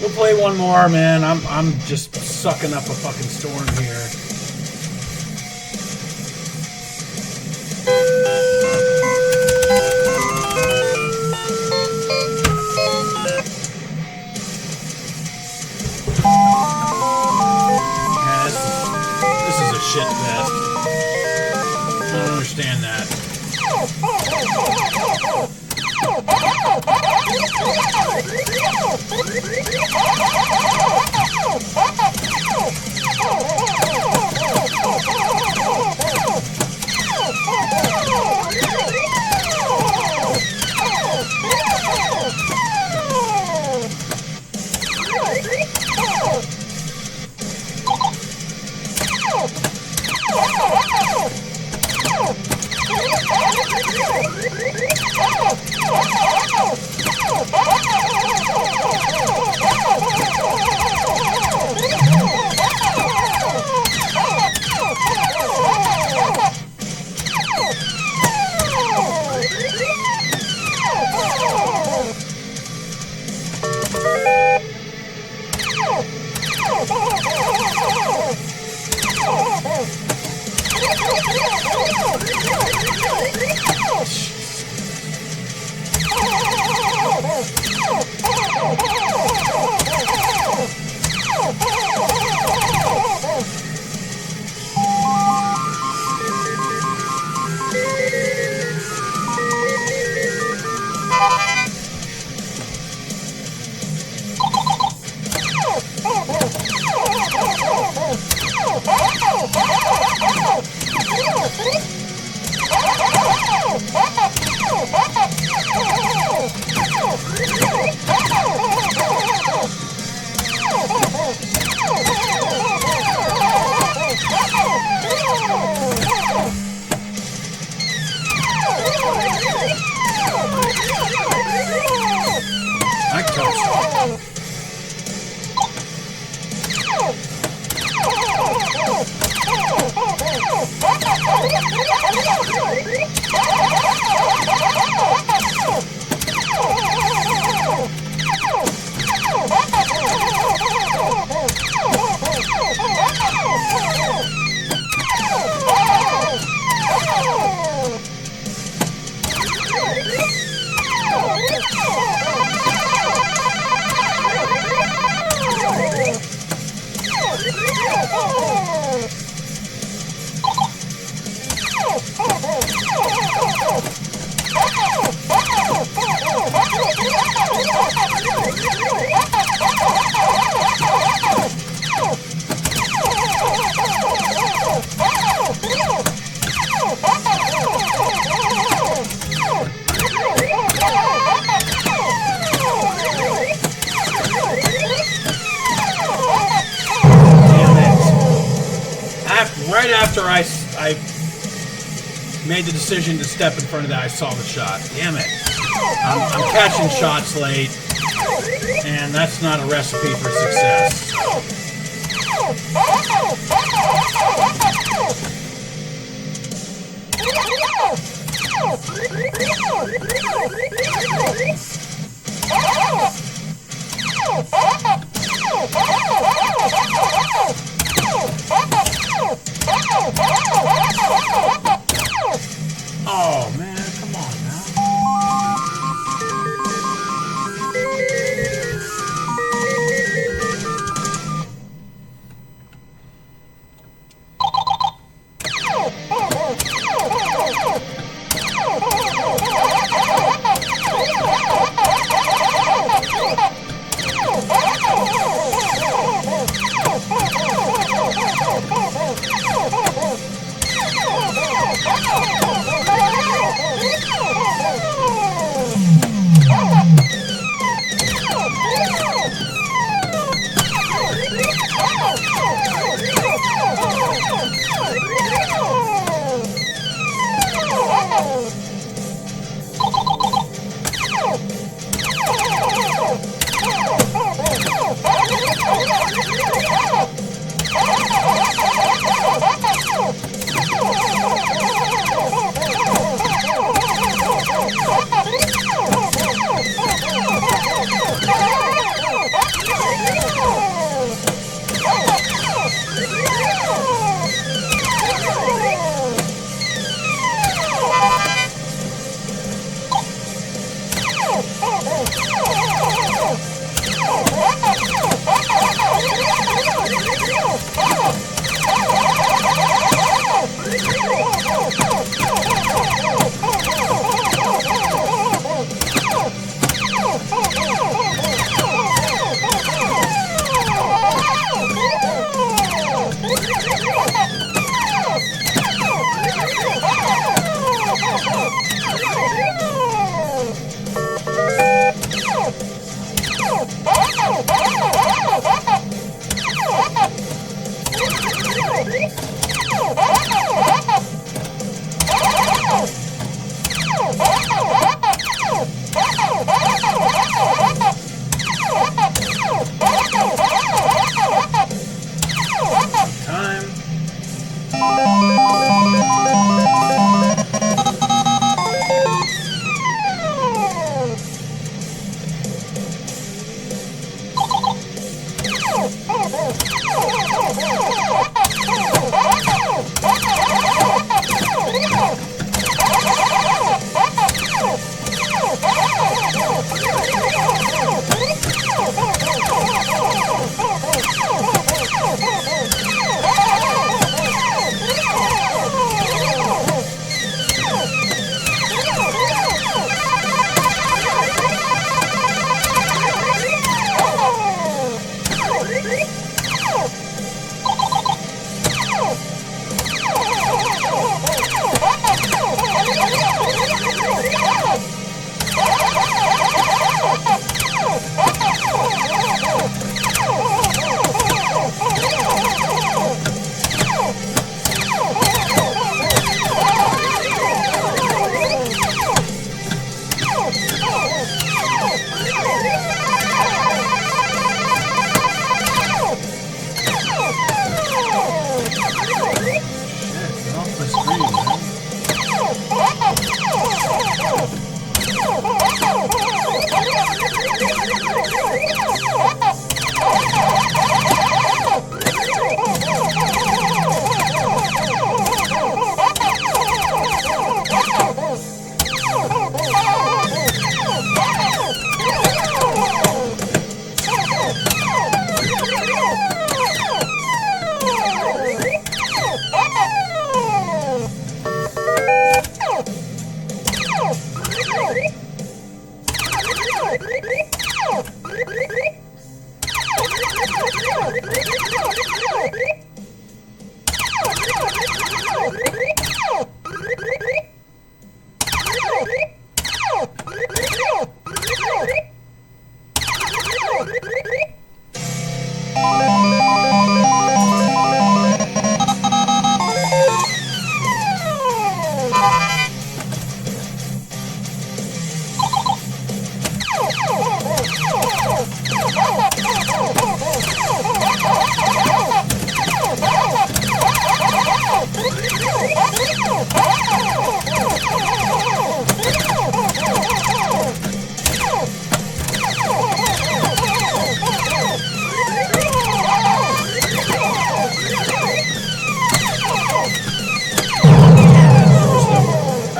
We'll play one more, man. I'm just sucking up a fucking storm here. Yeah, this is a shit fest. I don't understand that. I can't stop. Right after I made the decision to step in front of that, I saw the shot. Damn it. I'm catching shots late, and that's not a recipe for success. Oh man, come on now.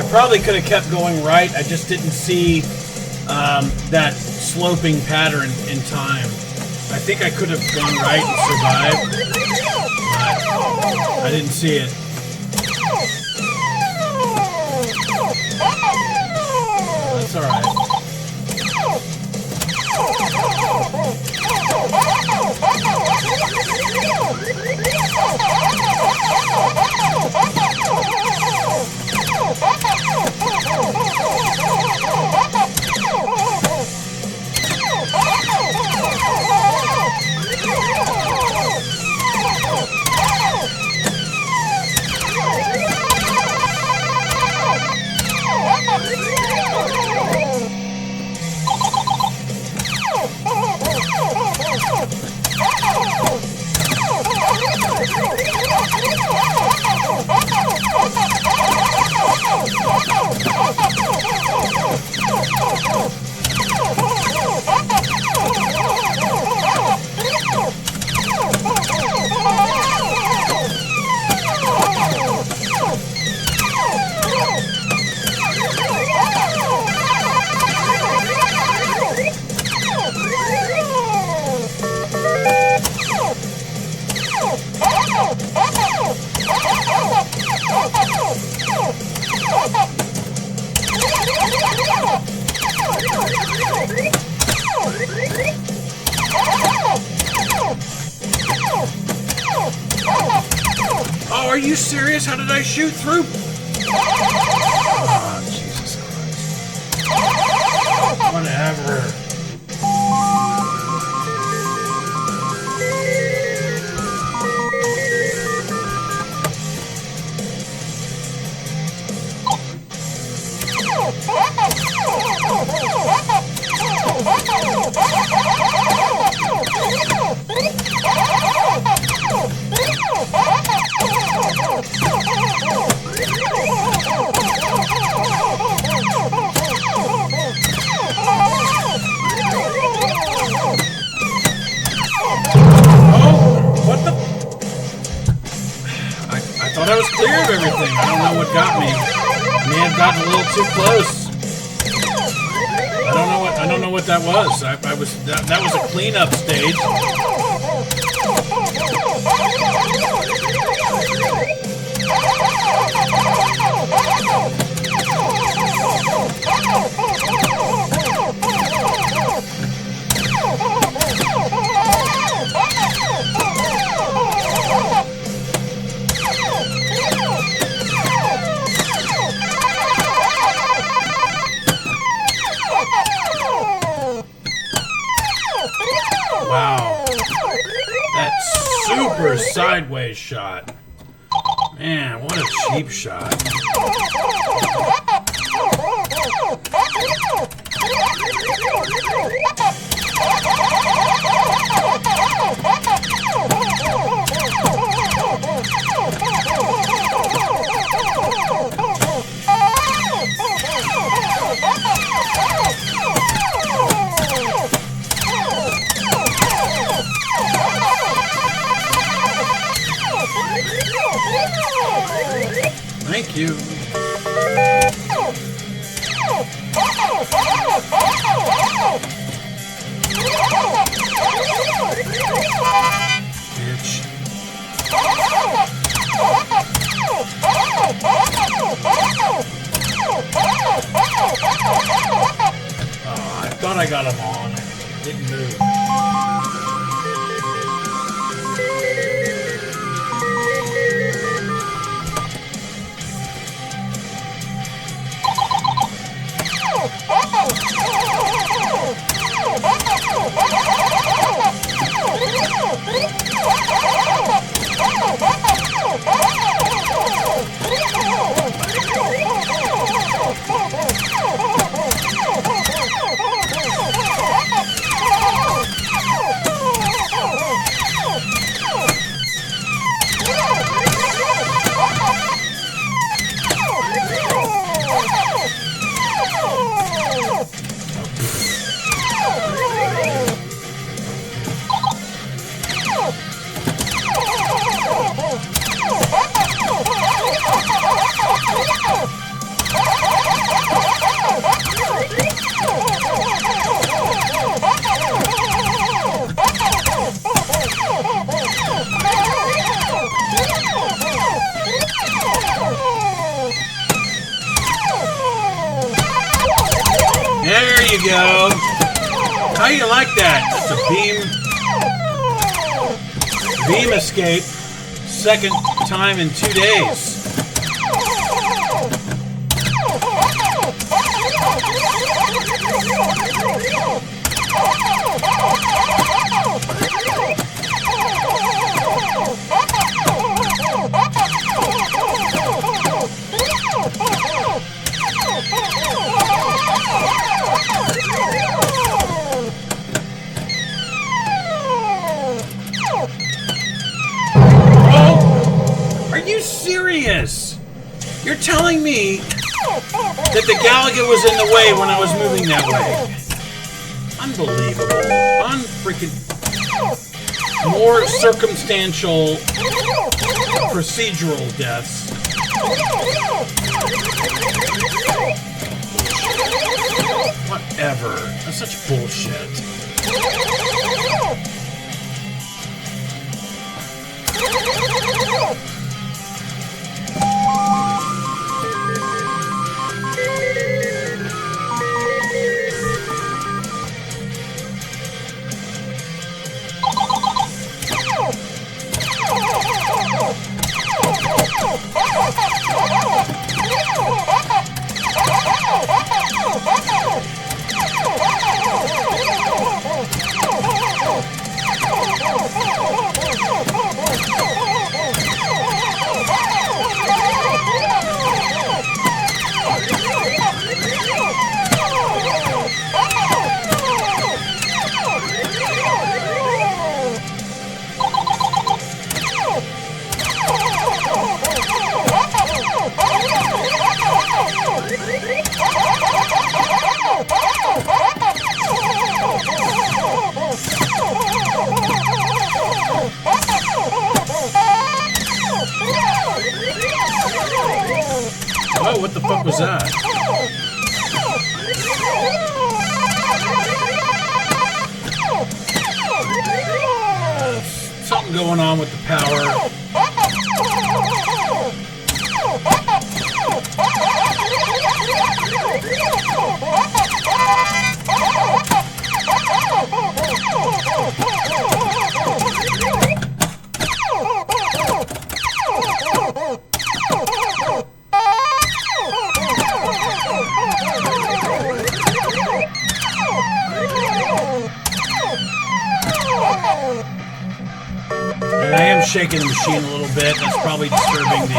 Probably could have kept going right. I just didn't see that sloping pattern in time. I think I could have gone right and survived, but I didn't see it. That's all right. Oh, are you serious? How did I shoot through? Oh, Jesus Christ. Whatever. I thought I was clear of everything. I don't know what got me. I may have gotten a little too close. I don't know what that was. That was a cleanup stage. Wow. That super sideways shot. Man, what a cheap shot. Thank you. Bitch. Oh, I thought I got him on. Didn't move. How do you like that? That's a beam escape. Second time in 2 days. Oh, are you serious? You're telling me that the Galaga was in the way when I was moving that way? Unbelievable. Unfreaking... More circumstantial procedural deaths. Whatever. That's such bullshit. Oh, what the fuck was that? Something going on with the power. And I am shaking the machine a little bit. That's probably disturbing the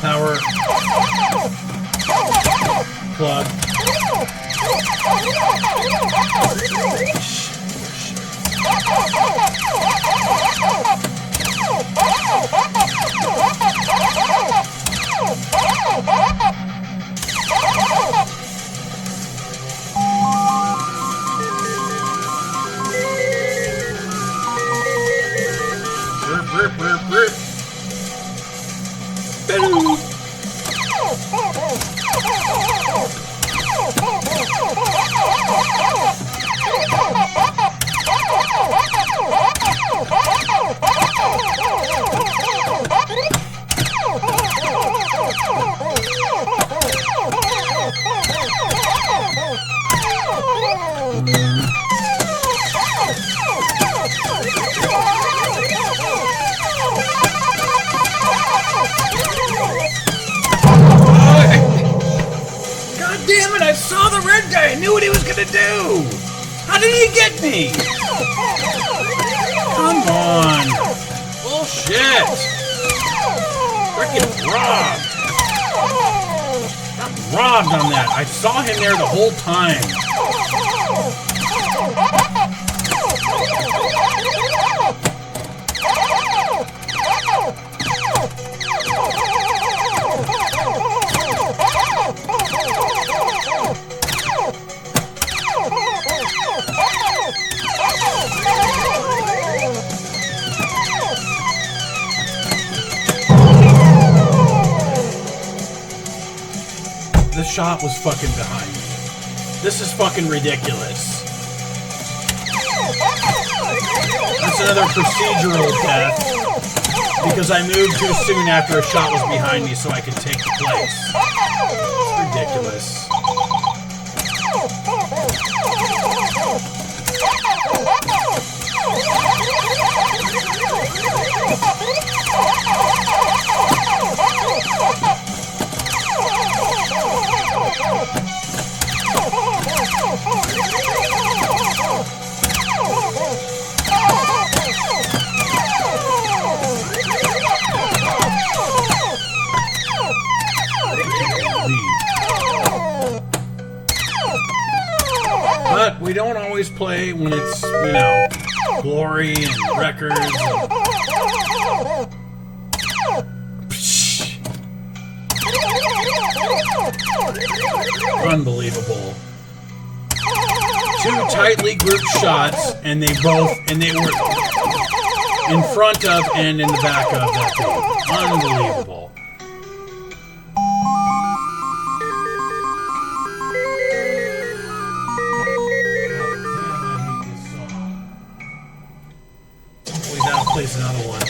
power plug. Rip, rip, rip. Damn it, I saw the red guy. I knew what he was gonna do. How did he get me? Come on. Bullshit. Freaking robbed. Got robbed on that. I saw him there the whole time. The shot was fucking behind me. This is fucking ridiculous. That's another procedural death because I moved too soon after a shot was behind me so I could take the place. It's ridiculous. we don't always play when it's, you know, glory and records. Unbelievable. Two tightly grouped shots, and they were in front of and in the back of that team. Unbelievable. Hopefully that'll place another one.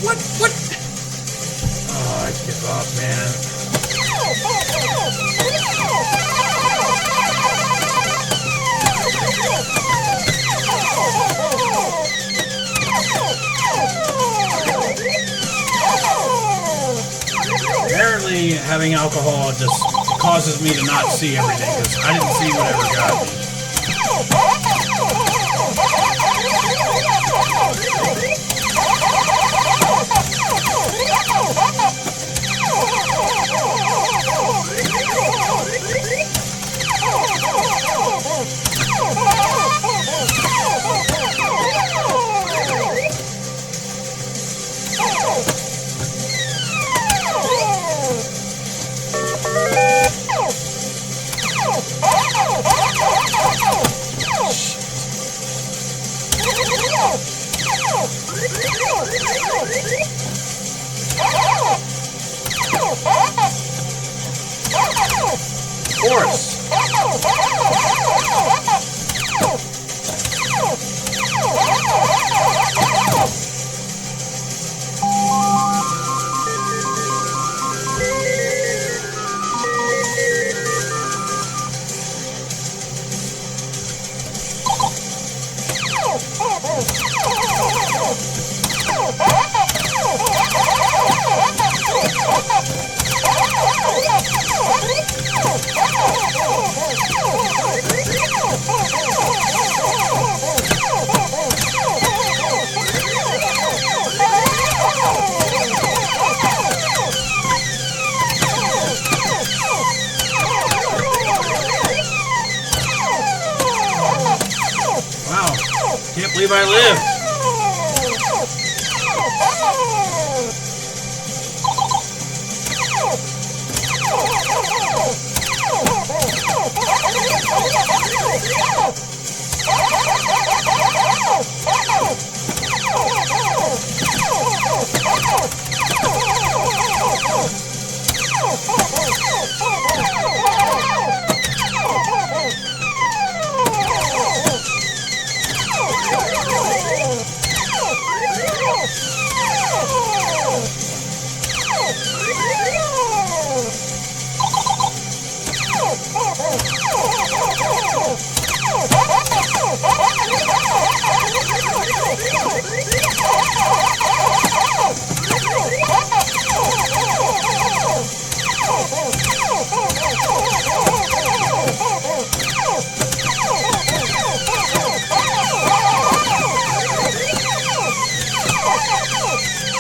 What? Oh, I give up, man. Apparently, having alcohol just causes me to not see everything, because I didn't see whatever got me. Force. Wow, can't believe I lived.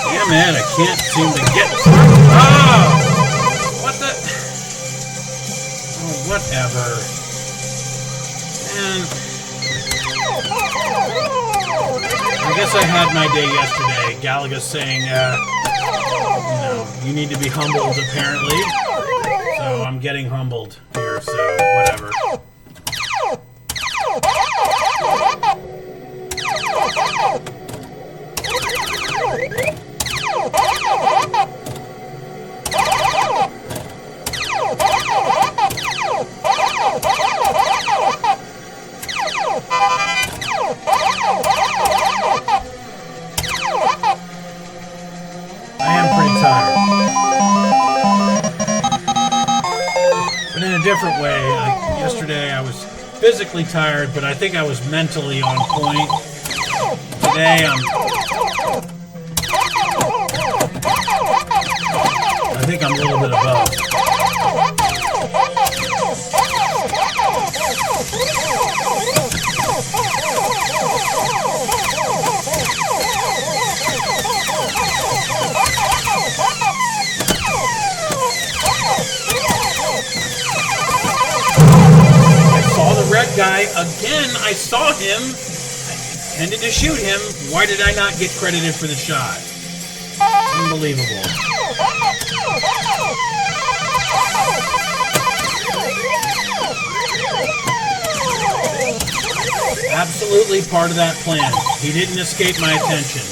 Yeah, man, I can't seem to get through. Oh! What the? Oh, whatever. Man. I guess I had my day yesterday. Galaga saying, you know, you need to be humbled, apparently. So I'm getting humbled here, so whatever. I am pretty tired. But in a different way. Yesterday I was physically tired, but I think I was mentally on point. Today I think I'm a little bit above. Red guy again. I saw him. I intended to shoot him. Why did I not get credited for the shot? Unbelievable. Absolutely part of that plan. He didn't escape my attention.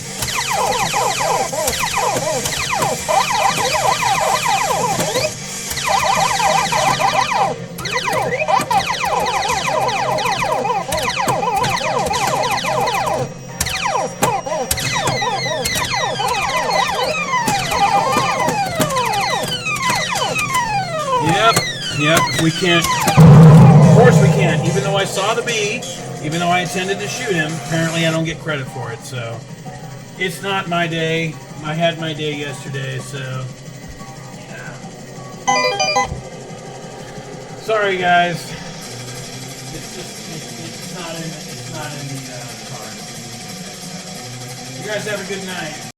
Yep, we can't. Of course we can't. Even though I saw the bee, even though I intended to shoot him, apparently I don't get credit for it, so. It's not my day. I had my day yesterday, so. Yeah. Sorry, guys. It's not in the cards. You guys have a good night.